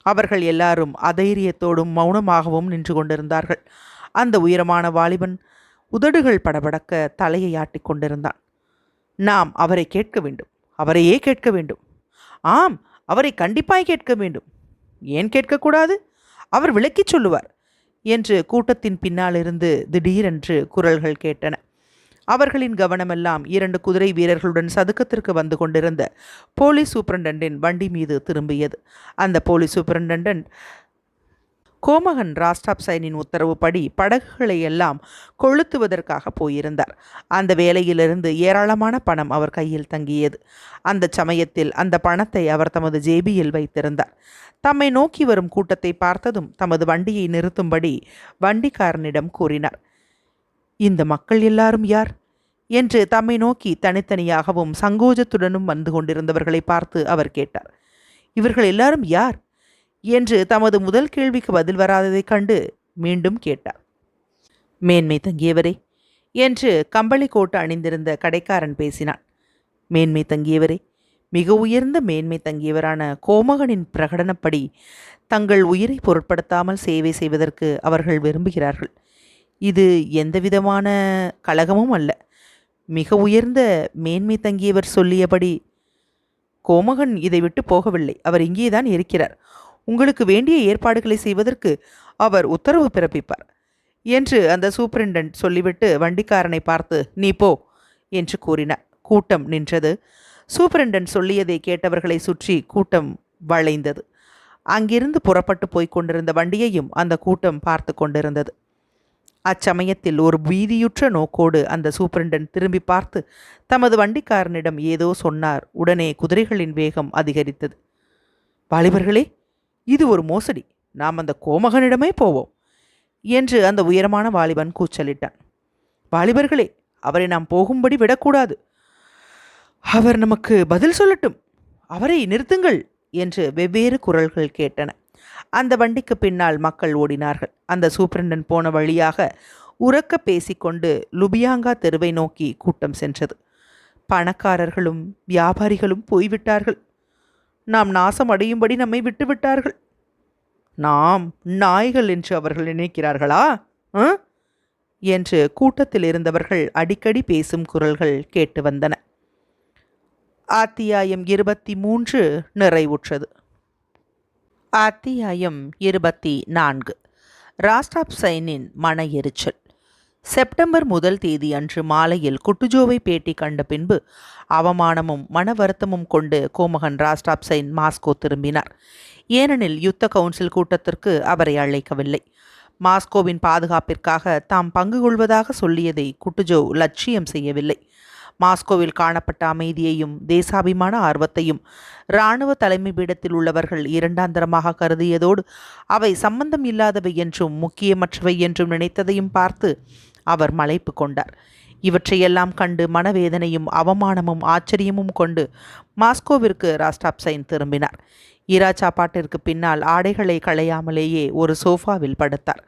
[SPEAKER 1] அவர்கள் எல்லாரும் அதைரியத்தோடும் மௌனமாகவும் நின்று கொண்டிருந்தார்கள். அந்த உயரமான வாலிபன் உதடுகள் படபடக்க தலையை ஆட்டிக் கொண்டிருந்தான். நாம் அவரை கேட்க வேண்டும், அவரையே கேட்க வேண்டும். ஆம், அவரை கண்டிப்பாய் கேட்க வேண்டும். ஏன் கேட்கக்கூடாது? அவர் விளக்கிச் சொல்லுவார் என்று கூட்டத்தின் பின்னாலிருந்து திடீரென்று குரல்கள் கேட்டன. அவர்களின் கவனமெல்லாம் 2 குதிரை வீரர்களுடன் சதுக்கத்திற்கு வந்து கொண்டிருந்த போலீஸ் சூப்பரண்டன்டின் வண்டி மீது திரும்பியது. அந்த போலீஸ் சூப்பரண்டன்ட் கோமகன் ராஸ்டாப் சைனின் உத்தரவுப்படி படகுகளை எல்லாம் கொளுத்துவதற்காக போயிருந்தார். அந்த வேலையிலிருந்து ஏராளமான பணம் அவர் கையில் தங்கியது. அந்த சமயத்தில் அந்த பணத்தை அவர் தமது ஜேபியில் வைத்திருந்தார். தம்மை நோக்கி வரும் கூட்டத்தை பார்த்ததும் தமது வண்டியை நிறுத்தும்படி வண்டிக்காரனிடம் கூறினார். இந்த மக்கள் எல்லாரும் யார் என்று தம்மை நோக்கி தனித்தனியாகவும் சங்கோஜத்துடனும் வந்து கொண்டிருந்தவர்களை பார்த்து அவர் கேட்டார். இவர்கள் எல்லாரும் யார் என்று தமது முதல் கேள்விக்கு பதில் வராததைக் கண்டு மீண்டும் கேட்டார். மேன்மை தங்கியவரே என்று கம்பளி கோட்டு அணிந்திருந்த கடைக்காரன் பேசினான். மேன்மை தங்கியவரே, மிக உயர்ந்த மேன்மை தங்கியவரான கோமகனின் பிரகடனப்படி தங்கள் உயிரை பொருட்படுத்தாமல் சேவை செய்வதற்கு அவர்கள் விரும்புகிறார்கள். இது எந்தவிதமான கலகமும் அல்ல. மிக உயர்ந்த மேன்மை தங்கியவர் சொல்லியபடி கோமகன் இதை விட்டு போகவில்லை. அவர் இங்கேதான் இருக்கிறார். உங்களுக்கு வேண்டிய ஏற்பாடுகளை செய்வதற்கு அவர் உத்தரவு பிறப்பிப்பார் என்று அந்த சூப்பரிண்டென்ட் சொல்லிவிட்டு வண்டிக்காரனை பார்த்து நீ போ என்று கூறினார். கூட்டம் நின்றது. சூப்பரிண்டென்ட் சொல்லியதை கேட்டவர்களை சுற்றி கூட்டம் வளைந்தது. அங்கிருந்து புறப்பட்டு போய்க் கொண்டிருந்த வண்டியையும் அந்த கூட்டம் பார்த்து கொண்டிருந்தது. அச்சமயத்தில் ஒரு பீதியுற்ற நோக்கோடு அந்த சூப்பரிண்டென்ட் திரும்பி பார்த்து தமது வண்டிக்காரனிடம் ஏதோ சொன்னார். உடனே குதிரைகளின் வேகம் அதிகரித்தது. வாலிபர்களே, இது ஒரு மோசடி. நாம் அந்த கோமகனிடமே போவோம் என்று அந்த உயரமான வாலிபன் கூச்சலிட்டான். வாலிபர்களே, அவரை நாம் போகும்படி விடக்கூடாது. அவர் நமக்கு பதில் சொல்லட்டும். அவரை நிறுத்துங்கள் என்று வெவ்வேறு குரல்கள் கேட்டன. அந்த வண்டிக்கு பின்னால் மக்கள் ஓடினார்கள். அந்த சூப்பரண்டன் போன வழியாக உரக்க பேசிக்கொண்டு லுபியாங்கா தெருவை நோக்கி கூட்டம் சென்றது. பணக்காரர்களும் வியாபாரிகளும் போய்விட்டார்கள். நாம் நாசம் அடையும்படி நம்மை விட்டுவிட்டார்கள். நாம் நாய்கள் என்று அவர்கள் நினைக்கிறார்களா என்று கூட்டத்தில் இருந்தவர்கள் அடிக்கடி பேசும் குரல்கள் கேட்டு வந்தன. அத்தியாயம் 23 நிறைவுற்றது. அத்தியாயம் 24. ராஸ்டாப் சைனின் மன எரிச்சல். செப்டம்பர் 1 தேதி அன்று மாலையில் குட்டுஜோவை பேட்டி கண்ட பின்பு அவமானமும் மன வருத்தமும் கொண்டு கோமகன் ராஸ்டாப் சைன் மாஸ்கோ திரும்பினார். ஏனெனில் யுத்த கவுன்சில் கூட்டத்திற்கு அவரை அழைக்கவில்லை. மாஸ்கோவின் பாதுகாப்பிற்காக தாம் பங்கு கொள்வதாக சொல்லியதை குட்டுஜோ லட்சியம் செய்யவில்லை. மாஸ்கோவில் காணப்பட்ட அமைதியையும் தேசாபிமான ஆர்வத்தையும் இராணுவ தலைமை பீடத்தில் உள்ளவர்கள் இரண்டாந்தரமாக கருதியதோடு அவை சம்பந்தம் இல்லாதவை என்றும் முக்கியமற்றவை என்றும் நினைத்ததையும் பார்த்து அவர் மலைப்பு கொண்டார். இவற்றையெல்லாம் கண்டு மனவேதனையும் அவமானமும் ஆச்சரியமும் கொண்டு மாஸ்கோவிற்கு ராஸ்டாப் சைன் திரும்பினார். இரா சாப்பாட்டிற்கு பின்னால் ஆடைகளை களையாமலேயே ஒரு சோஃபாவில் படுத்தார்.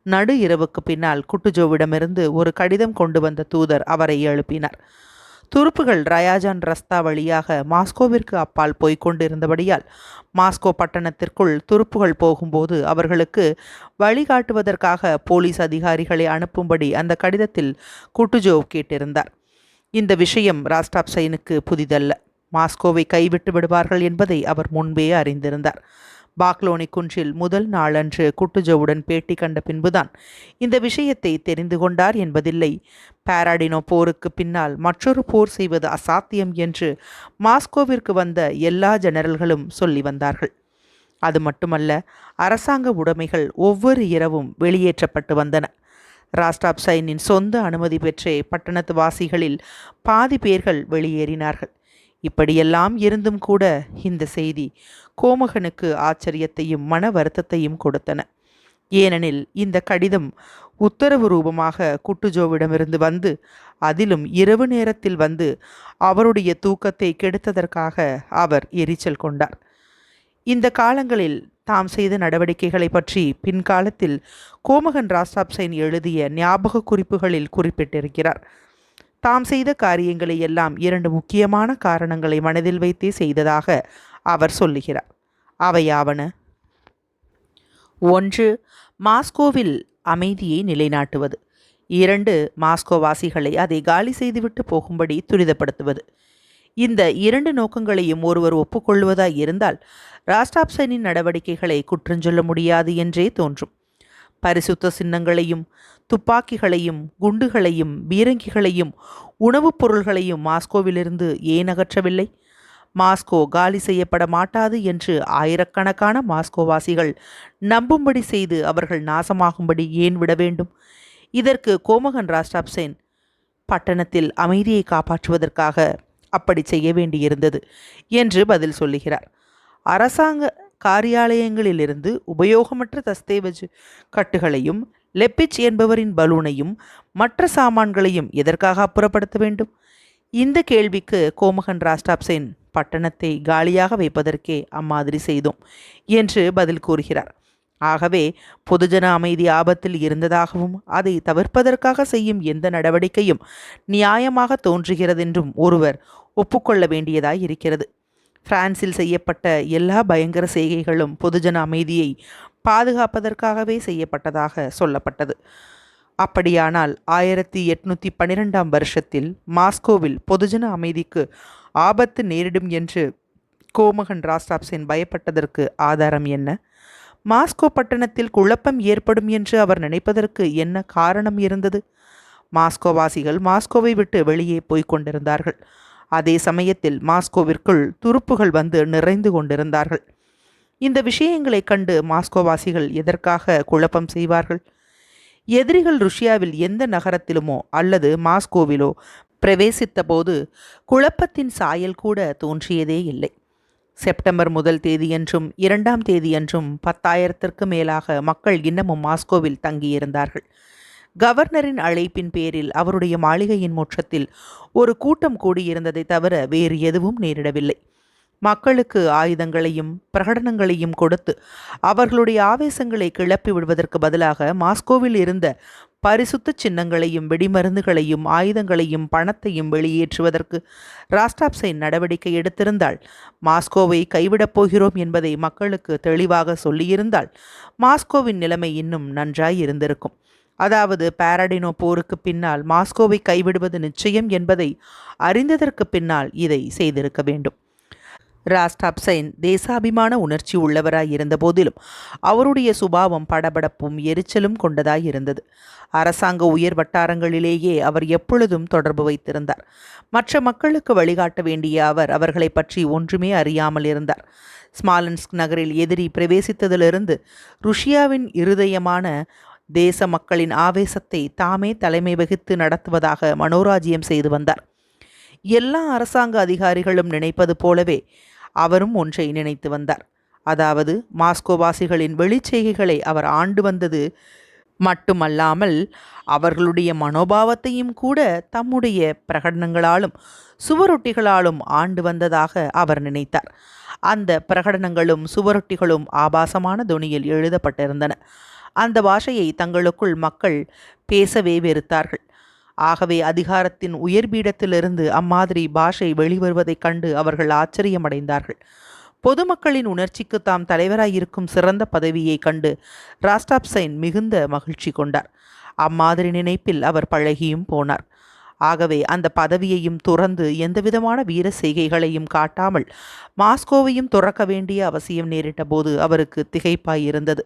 [SPEAKER 1] நடு இரவுக்கு பின்னால் குட்டுஜோவிடமிருந்து ஒரு கடிதம் கொண்டு வந்த தூதர் அவரை எழுப்பினார். துருப்புகள் ரயாஜான் ரஸ்தா வழியாக மாஸ்கோவிற்கு அப்பால் போய்கொண்டிருந்தபடியால் மாஸ்கோ பட்டணத்திற்குள் துருப்புகள் போகும்போது அவர்களுக்கு வழிகாட்டுவதற்காக போலீஸ் அதிகாரிகளை அனுப்பும்படி அந்த கடிதத்தில் குட்டுஜோவ் கேட்டிருந்தார். இந்த விஷயம் ராஸ்டாப் சைனுக்கு புதிதல்ல. மாஸ்கோவை கைவிட்டு விடுவார்கள் என்பதை அவர் முன்பே அறிந்திருந்தார். பாக்லோனி குன்றில் முதல் நாளன்று குட்டுஜோவுடன் பேட்டி கண்ட பின்புதான் இந்த விஷயத்தை தெரிந்து கொண்டார் என்பதில்லை. பாராடினோ போருக்கு பின்னால் மற்றொரு போர் செய்வது அசாத்தியம் என்று மாஸ்கோவிற்கு வந்த எல்லா ஜெனரல்களும் சொல்லி வந்தார்கள். அது மட்டுமல்ல, அரசாங்க உடைமைகள் ஒவ்வொரு இரவும் வெளியேற்றப்பட்டு வந்தன. ராஸ்டாப் சைனின் சொந்த அனுமதி பெற்றே பட்டணத்து வாசிகளில் பாதி பேர்கள் வெளியேறினார்கள். இப்படியெல்லாம் இருந்தும் கூட இந்த செய்தி கோமகனுக்கு ஆச்சரியத்தையும் மன வருத்தத்தையும் கொடுத்தன. ஏனெனில் இந்த கடிதம் உத்தரவு ரூபமாக குட்டுஜோவிடமிருந்து வந்து, அதிலும் இரவு நேரத்தில் வந்து அவருடைய தூக்கத்தை கெடுத்ததற்காக அவர் எரிச்சல் கொண்டார். இந்த காலங்களில் தாம் செய்த நடவடிக்கைகளை பற்றி பின்காலத்தில் கோமகன் ராஜாப்சைன் எழுதிய ஞாபக குறிப்புகளில் குறிப்பிட்டிருக்கிறார். தாம் செய்த காரியங்களை எல்லாம் 2 முக்கியமான காரணங்களை மனதில் வைத்தே செய்ததாக அவர் சொல்லுகிறார். அவையாவன: 1. மாஸ்கோவில் அமைதியை நிலைநாட்டுவது. 2. மாஸ்கோவாசிகளை அதை காலி செய்துவிட்டு போகும்படி துரிதப்படுத்துவது. இந்த 2 நோக்கங்களையும் ஒருவர் ஒப்புக்கொள்வதாய் இருந்தால் ராஸ்டாப்சனின் நடவடிக்கைகளை குற்றஞ்சொல்ல முடியாது என்றே தோன்றும். பரிசுத்த சின்னங்களையும் துப்பாக்கிகளையும் குண்டுகளையும் பீரங்கிகளையும் உணவுப் பொருள்களையும் மாஸ்கோவிலிருந்து ஏன் அகற்றவில்லை? மாஸ்கோ காலி செய்யப்பட மாட்டாது என்று ஆயிரக்கணக்கான மாஸ்கோவாசிகள் நம்பும்படி செய்து அவர்கள் நாசமாகும்படி ஏன் விட வேண்டும்? இதற்கு கோமகன் ராஸ்டாப்சென் பட்டணத்தில் அமைதியை காப்பாற்றுவதற்காக அப்படி செய்ய வேண்டியிருந்தது என்று பதில் சொல்லுகிறார். அரசாங்க காரியாலயங்களிலிருந்து உபயோகமற்ற தஸ்தேவஜ் கட்டுகளையும் லெப்பிச் என்பவரின் பலூனையும் மற்ற சாமான்களையும் எதற்காக அப்புறப்படுத்த வேண்டும்? இந்த கேள்விக்கு கோமகன் ராஸ்டாப்சென் பட்டணத்தை காலியாக வைப்பதற்கே அம்மாதிரி செய்தோம் என்று பதில் கூறுகிறார். ஆகவே பொதுஜன அமைதி ஆபத்தில் இருந்ததாகவும் அதை தவிர்ப்பதற்காக செய்யும் எந்த நடவடிக்கையும் நியாயமாக தோன்றுகிறதென்றும் ஒருவர் ஒப்புக்கொள்ள வேண்டியதாய் இருக்கிறது. பிரான்சில் செய்யப்பட்ட எல்லா பயங்கர செய்கைகளும் பொதுஜன அமைதியை பாதுகாப்பதற்காகவே செய்யப்பட்டதாக சொல்லப்பட்டது. அப்படியானால் 1812ஆம் வருஷத்தில் மாஸ்கோவில் பொதுஜன அமைதிக்கு ஆபத்து நேரிடும் என்று கோமகன் ராஸ்டாப்சென் பயப்பட்டதற்கு ஆதாரம் என்ன? மாஸ்கோ பட்டணத்தில் குழப்பம் ஏற்படும் என்று அவர் நினைப்பதற்கு என்ன காரணம் இருந்தது? மாஸ்கோவாசிகள் மாஸ்கோவை விட்டு வெளியே போய்க் கொண்டிருந்தார்கள். அதே சமயத்தில் மாஸ்கோவிற்குள் துருப்புகள் வந்து நிறைந்து கொண்டிருந்தார்கள். இந்த விஷயங்களை கண்டு மாஸ்கோவாசிகள் எதற்காக குழப்பம் செய்வார்கள்? எதிரிகள் ருஷ்யாவில் எந்த நகரத்திலுமோ அல்லது மாஸ்கோவிலோ பிரவேசித்த போது குழப்பத்தின் சாயல் கூட தோன்றியதே இல்லை. செப்டம்பர் 1 தேதியன்றும் 2ஆம் தேதியன்றும் 10,000ற்கு மேலாக மக்கள் இன்னமும் மாஸ்கோவில் தங்கியிருந்தார்கள். கவர்னரின் அழைப்பின் பேரில் அவருடைய மாளிகையின் முற்றத்தில் ஒரு கூட்டம் கூடியிருந்ததை தவிர வேறு எதுவும் நேரிடவில்லை. மக்களுக்கு ஆயுதங்களையும் பிரகடனங்களையும் கொடுத்து அவர்களுடைய ஆவேசங்களை கிளப்பி விடுவதற்கு பதிலாக மாஸ்கோவில் இருந்த பரிசுத்த சின்னங்களையும் வெடிமருந்துகளையும் ஆயுதங்களையும் பணத்தையும் வெளியேற்றுவதற்கு ராஸ்டாப்சென் நடவடிக்கை எடுத்திருந்தால், மாஸ்கோவை கைவிடப் போகிறோம் என்பதை மக்களுக்கு தெளிவாக சொல்லியிருந்தால் மாஸ்கோவின் நிலைமை இன்னும் நன்றாய் இருந்திருக்கும். அதாவது பாரடினோ போருக்கு பின்னால் மாஸ்கோவை கைவிடுவது நிச்சயம் என்பதை அறிந்ததற்கு பின்னால் இதை செய்திருக்க வேண்டும். ராஸ்டாப்சென் தேசாபிமான உணர்ச்சி உள்ளவராய் இருந்த போதிலும் அவருடைய சுபாவம் படபடப்பும் எரிச்சலும் கொண்டதாய் இருந்தது. அரசாங்க உயர் வட்டாரங்களிலேயே அவர் எப்பொழுதும் தொடர்பு வைத்திருந்தார். மற்ற மக்களுக்கு வழிகாட்ட வேண்டிய அவர் அவர்களை பற்றி ஒன்றுமே அறியாமல் இருந்தார். ஸ்மாலன்ஸ்க் நகரில் எதிரி பிரவேசித்ததிலிருந்து ருஷ்யாவின் இருதயமான தேச மக்களின் ஆவேசத்தை தாமே தலைமை வகித்து நடத்துவதாக மனோராஜ்யம் செய்து வந்தார். எல்லா அரசாங்க அதிகாரிகளும் நினைப்பது போலவே அவரும் ஒன்றை நினைத்து வந்தார். அதாவது மாஸ்கோவாசிகளின் வெளிச்செய்கைகளை அவர் ஆண்டு வந்தது மட்டுமல்லாமல் அவர்களுடைய மனோபாவத்தையும் கூட தம்முடைய பிரகடனங்களாலும் சுவரொட்டிகளாலும் ஆண்டு வந்ததாக அவர் நினைத்தார். அந்த பிரகடனங்களும் சுவரொட்டிகளும் ஆபாசமான தொனியில் எழுதப்பட்டிருந்தன. அந்த பாஷையை தங்களுக்குள் மக்கள் பேசவே வெறுத்தார்கள். ஆகவே அதிகாரத்தின் உயர்பீடத்திலிருந்து அம்மாதிரி பாஷை வெளிவருவதைக் கண்டு அவர்கள் ஆச்சரியமடைந்தார்கள். பொதுமக்களின் உணர்ச்சிக்கு தாம் தலைவராயிருக்கும் சிறந்த பதவியை கண்டு ராஸ்டாப்சென் மிகுந்த மகிழ்ச்சி கொண்டார். அம்மாதிரி நினைப்பில் அவர் பழகியும் போனார். ஆகவே அந்த பதவியையும் துறந்து எந்தவிதமான வீர செய்கைகளையும் காட்டாமல் மாஸ்கோவையும் துறக்க வேண்டிய அவசியம் நேரிட்ட போது அவருக்கு திகைப்பாயிருந்தது.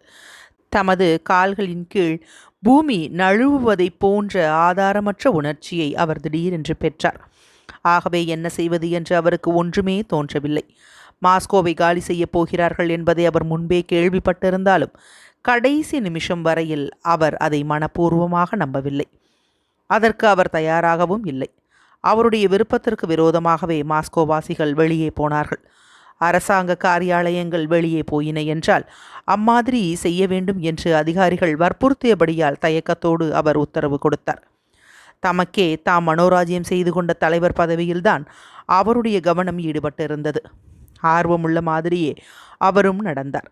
[SPEAKER 1] தமது கால்களின் கீழ் பூமி நழுவுவதைப் போன்ற ஆதாரமற்ற உணர்ச்சியை அவர் திடீரென்று பெற்றார். ஆகவே என்ன செய்வது என்று அவருக்கு ஒன்றுமே தோன்றவில்லை. மாஸ்கோவை காலி செய்யப் போகிறார்கள் என்பதை அவர் முன்பே கேள்விப்பட்டிருந்தாலும் கடைசி நிமிஷம் வரையில் அவர் அதை மனப்பூர்வமாக நம்பவில்லை. அதற்கு அவர் தயாராகவும் இல்லை. அவருடைய விருப்பத்திற்கு விரோதமாகவே மாஸ்கோவாசிகள் வெளியே போனார்கள். அரசாங்க காரியாலயங்கள் வெளியே போயின என்றால் அம்மாதிரி செய்ய வேண்டும் என்று அதிகாரிகள் வற்புறுத்தியபடியால் தயக்கத்தோடு அவர் உத்தரவு கொடுத்தார். தமக்கே தாம் மனோராஜ்யம் செய்து கொண்ட தலைவர் பதவியில்தான் அவருடைய கவனம் ஈடுபட்டிருந்தது. ஆர்வமுள்ள மாதிரியே அவரும் நடந்தார்.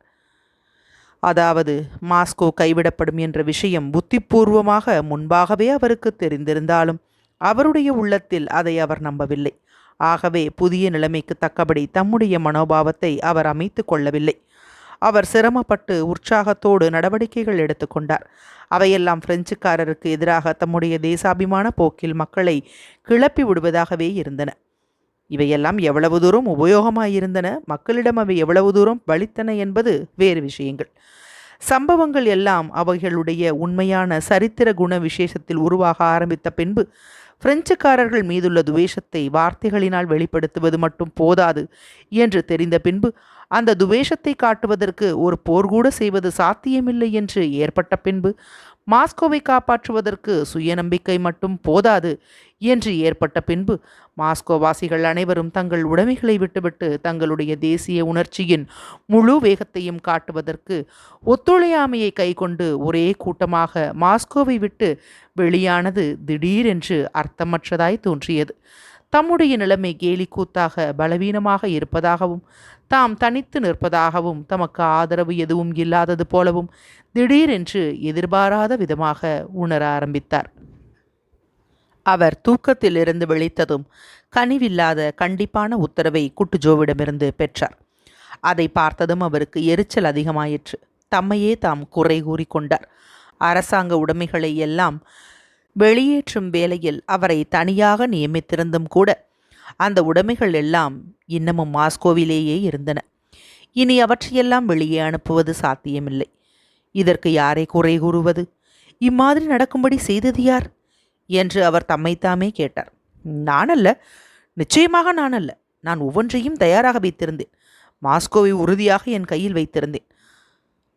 [SPEAKER 1] அதாவது மாஸ்கோ கைவிடப்படும் என்ற விஷயம் புத்திபூர்வமாக முன்பாகவே அவருக்கு தெரிந்திருந்தாலும் அவருடைய உள்ளத்தில் அதை அவர் நம்பவில்லை. ஆகவே புதிய நிலைமைக்கு தக்கபடி தம்முடைய மனோபாவத்தை அவர் அமைத்து கொள்ளவில்லை. அவர் சிரமப்பட்டு உற்சாகத்தோடு நடவடிக்கைகள் எடுத்துக்கொண்டார். அவையெல்லாம் பிரெஞ்சுக்காரருக்கு எதிராக தம்முடைய தேசாபிமான போக்கில் மக்களை கிளப்பி விடுவதாகவே இருந்தன. இவையெல்லாம் எவ்வளவு தூரம் உபயோகமாயிருந்தன, மக்களிடம் அவை எவ்வளவு தூரம் பலித்தன என்பது வேறு விஷயங்கள். சம்பவங்கள் எல்லாம் அவைகளுடைய உண்மையான சரித்திர குண விசேஷத்தில் உருவாக ஆரம்பித்த பின்பு பிரெஞ்சுக்காரர்கள் மீதுள்ள துவேஷத்தை வார்த்தைகளினால் வெளிப்படுத்துவது மட்டும் போதாது என்று தெரிந்த பின்பு அந்த துவேஷத்தை காட்டுவதற்கு ஒரு போர் கூட செய்வது சாத்தியமில்லை என்று ஏற்பட்ட பின்பு மாஸ்கோவை காப்பாற்றுவதற்கு சுயநம்பிக்கை மட்டும் போதாது என்று ஏற்பட்ட பின்பு மாஸ்கோவாசிகள் அனைவரும் தங்கள் உடைமைகளை விட்டுவிட்டு தங்களுடைய தேசிய உணர்ச்சியின் முழு வேகத்தையும் காட்டுவதற்கு ஒத்துழையாமையை கைக்கொண்டு ஒரே கூட்டமாக மாஸ்கோவை விட்டு வெளியானது திடீரென்று அர்த்தமற்றதாய் தோன்றியது. தம்முடைய நிலைமை கேலிக்கூத்தாக பலவீனமாக இருப்பதாகவும் தாம் தனித்து நிற்பதாகவும் தமக்கு ஆதரவு எதுவும் இல்லாதது போலவும் திடீரென்று எதிர்பாராத விதமாக உணர ஆரம்பித்தார். அவர் தூக்கத்திலிருந்து விழித்ததும் கனிவில்லாத கண்டிப்பான உத்தரவை குட்டுஜோவிடமிருந்து பெற்றார். அதை பார்த்ததும் அவருக்கு எரிச்சல் அதிகமாயிற்று. தம்மையே தாம் குறை கூறிக்கொண்டார். அரசாங்க உடைமைகளை எல்லாம் வெளியேற்றும் வேளையில் அவரை தனியாக நியமித்திருந்தும் கூட அந்த உடைமைகள் எல்லாம் இன்னமும் மாஸ்கோவிலேயே இருந்தன. இனி அவற்றையெல்லாம் வெளியே அனுப்புவது சாத்தியமில்லை. இதற்கு யாரை குறை கூறுவது? இம்மாதிரி நடக்கும்படி செய்தது யார் என்று அவர் தம்மைத்தாமே கேட்டார். நானல்ல, நிச்சயமாக நானல்ல. நான் ஒவ்வொன்றையும் தயாராக வைத்திருந்தேன். மாஸ்கோவை உறுதியாக என் கையில் வைத்திருந்தேன்.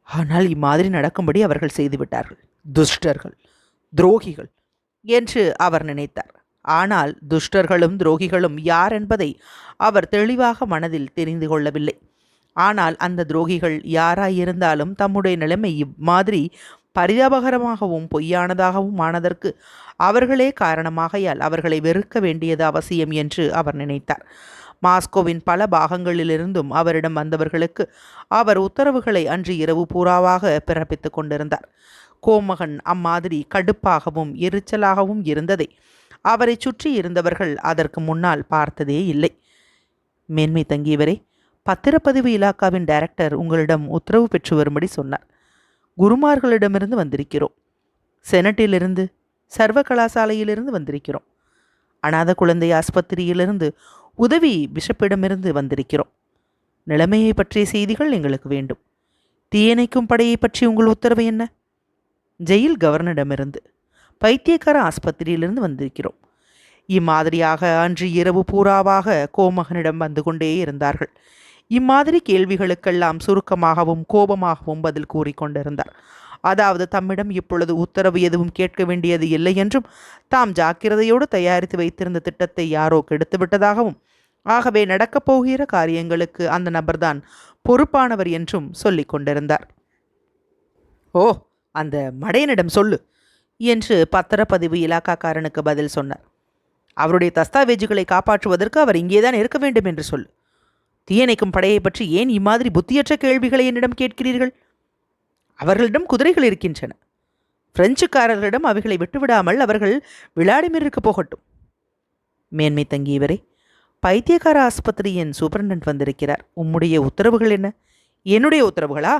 [SPEAKER 1] ஆனால் இம்மாதிரி நடக்கும்படி அவர்கள் செய்துவிட்டார்கள். துஷ்டர்கள், துரோகிகள் என்று அவர் நினைத்தார். ஆனால் துஷ்டர்களும் துரோகிகளும் யார் என்பதை அவர் தெளிவாக மனதில் தெரிந்து கொள்ளவில்லை. ஆனால் அந்த துரோகிகள் யாராயிருந்தாலும் தம்முடைய நிலைமை இம்மாதிரி பரிதாபகரமாகவும் பொய்யானதாகவும் ஆனதற்கு அவர்களே காரணமாகையால் அவர்களை வெறுக்க வேண்டியது அவசியம் என்று அவர் நினைத்தார். மாஸ்கோவின் பல பாகங்களிலிருந்தும் அவரிடம் வந்தவர்களுக்கு அவர் உத்தரவுகளை அன்று இரவு பூராவாக பிறப்பித்து கொண்டிருந்தார். கோமகன் அம்மாதிரி கடுப்பாகவும் எரிச்சலாகவும் இருந்ததை அவரை சுற்றி இருந்தவர்கள் அதற்கு முன்னால் பார்த்ததே இல்லை. மேன்மை தங்கியவரே, பத்திரப்பதிவு இலாக்காவின் டைரக்டர் உங்களிடம் உத்தரவு பெற்று வரும்படி சொன்னார். குருமார்களிடமிருந்து வந்திருக்கிறோம். செனட்டிலிருந்து, சர்வ கலாசாலையிலிருந்து வந்திருக்கிறோம். அநாத குழந்தை ஆஸ்பத்திரியிலிருந்து உதவி பிஷப்பிடமிருந்து வந்திருக்கிறோம். நிலைமையை பற்றிய செய்திகள் எங்களுக்கு வேண்டும். தீயணைக்கும் படையை பற்றி உங்கள் உத்தரவு என்ன? ஜெயில் கவர்னரிடமிருந்து, பைத்தியக்கார ஆஸ்பத்திரியிலிருந்து வந்திருக்கிறோம். இம்மாதிரியாக அன்று இரவு பூராவாக கோமகனிடம் வந்து கொண்டே இருந்தார்கள். இம்மாதிரி கேள்விகளுக்கெல்லாம் சுருக்கமாகவும் கோபமாகவும் பதில் கூறிக்கொண்டிருந்தார். அதாவது தம்மிடம் இப்பொழுது உத்தரவு எதுவும் கேட்க வேண்டியது இல்லை என்றும் தாம் ஜாக்கிரதையோடு தயாரித்து வைத்திருந்த திட்டத்தை யாரோ கெடுத்துவிட்டதாகவும் ஆகவே நடக்கப் போகிற காரியங்களுக்கு அந்த நபர்தான் பொறுப்பானவர் என்றும் சொல்லிக் கொண்டிருந்தார். ஓ, அந்த மடையனிடம் சொல்லு என்று பத்திரப்பதிவு இலாக்காக்காரனுக்கு பதில் சொன்னார். அவருடைய தஸ்தாவேஜுகளை காப்பாற்றுவதற்கு அவர் இங்கேதான் இருக்க வேண்டும் என்று சொல்லு. தீயணைக்கும் படையை பற்றி ஏன் இம்மாதிரி புத்தியற்ற கேள்விகளை என்னிடம் கேட்கிறீர்கள்? அவர்களிடம் குதிரைகள் இருக்கின்றன. பிரெஞ்சுக்காரர்களிடம் அவைகளை விட்டுவிடாமல் அவர்கள் விளாடிமிருக்கு போகட்டும். மேன்மை தங்கியவரே, பைத்தியக்கார ஆஸ்பத்திரியின் சூப்பரண்டன்ட் வந்திருக்கிறார். உம்முடைய உத்தரவுகள் என்ன? என்னுடைய உத்தரவுகளா?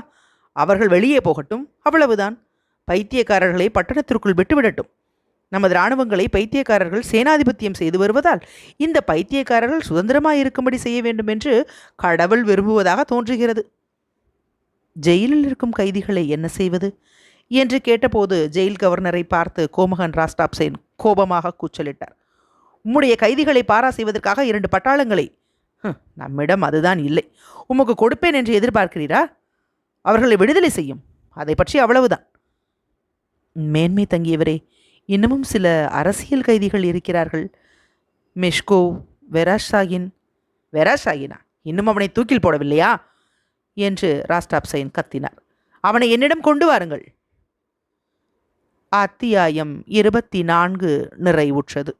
[SPEAKER 1] அவர்கள் வெளியே போகட்டும், அவ்வளவுதான். பைத்தியக்காரர்களை பட்டணத்திற்குள் விட்டுவிடட்டும். நமது இராணுவங்களை பைத்தியக்காரர்கள் சேனாதிபத்தியம் செய்து வருவதால் இந்த பைத்தியக்காரர்கள் சுதந்திரமாயிருக்கும்படி செய்ய வேண்டும் என்று கடவுள் விரும்புவதாக தோன்றுகிறது. ஜெயிலில் இருக்கும் கைதிகளை என்ன செய்வது என்று கேட்டபோது ஜெயில் கவர்னரை பார்த்து கோமகன் ராஸ்டாப்சேன் கோபமாக கூச்சலிட்டார். உம்முடைய கைதிகளை பாரா செய்வதற்காக 2 பட்டாளங்களை நம்மிடம் அதுதான் இல்லை. உமக்கு கொடுப்பேன் என்று எதிர்பார்க்கிறீரா? அவர்களை விடுதலை செய்யும், அதை பற்றி அவ்வளவுதான். மேன்மை தங்கியவரே, இன்னமும் சில அரசியல் கைதிகள் இருக்கிறார்கள். மெஷ்கோ, வெராஷாகின். வெராஷாகினா? இன்னும் அவனை தூக்கில் போடவில்லையா என்று ராஸ்டாப்சைன் கத்தினார். அவனை என்னிடம் கொண்டு வாருங்கள். அத்தியாயம் 24 நிறைவுற்றது.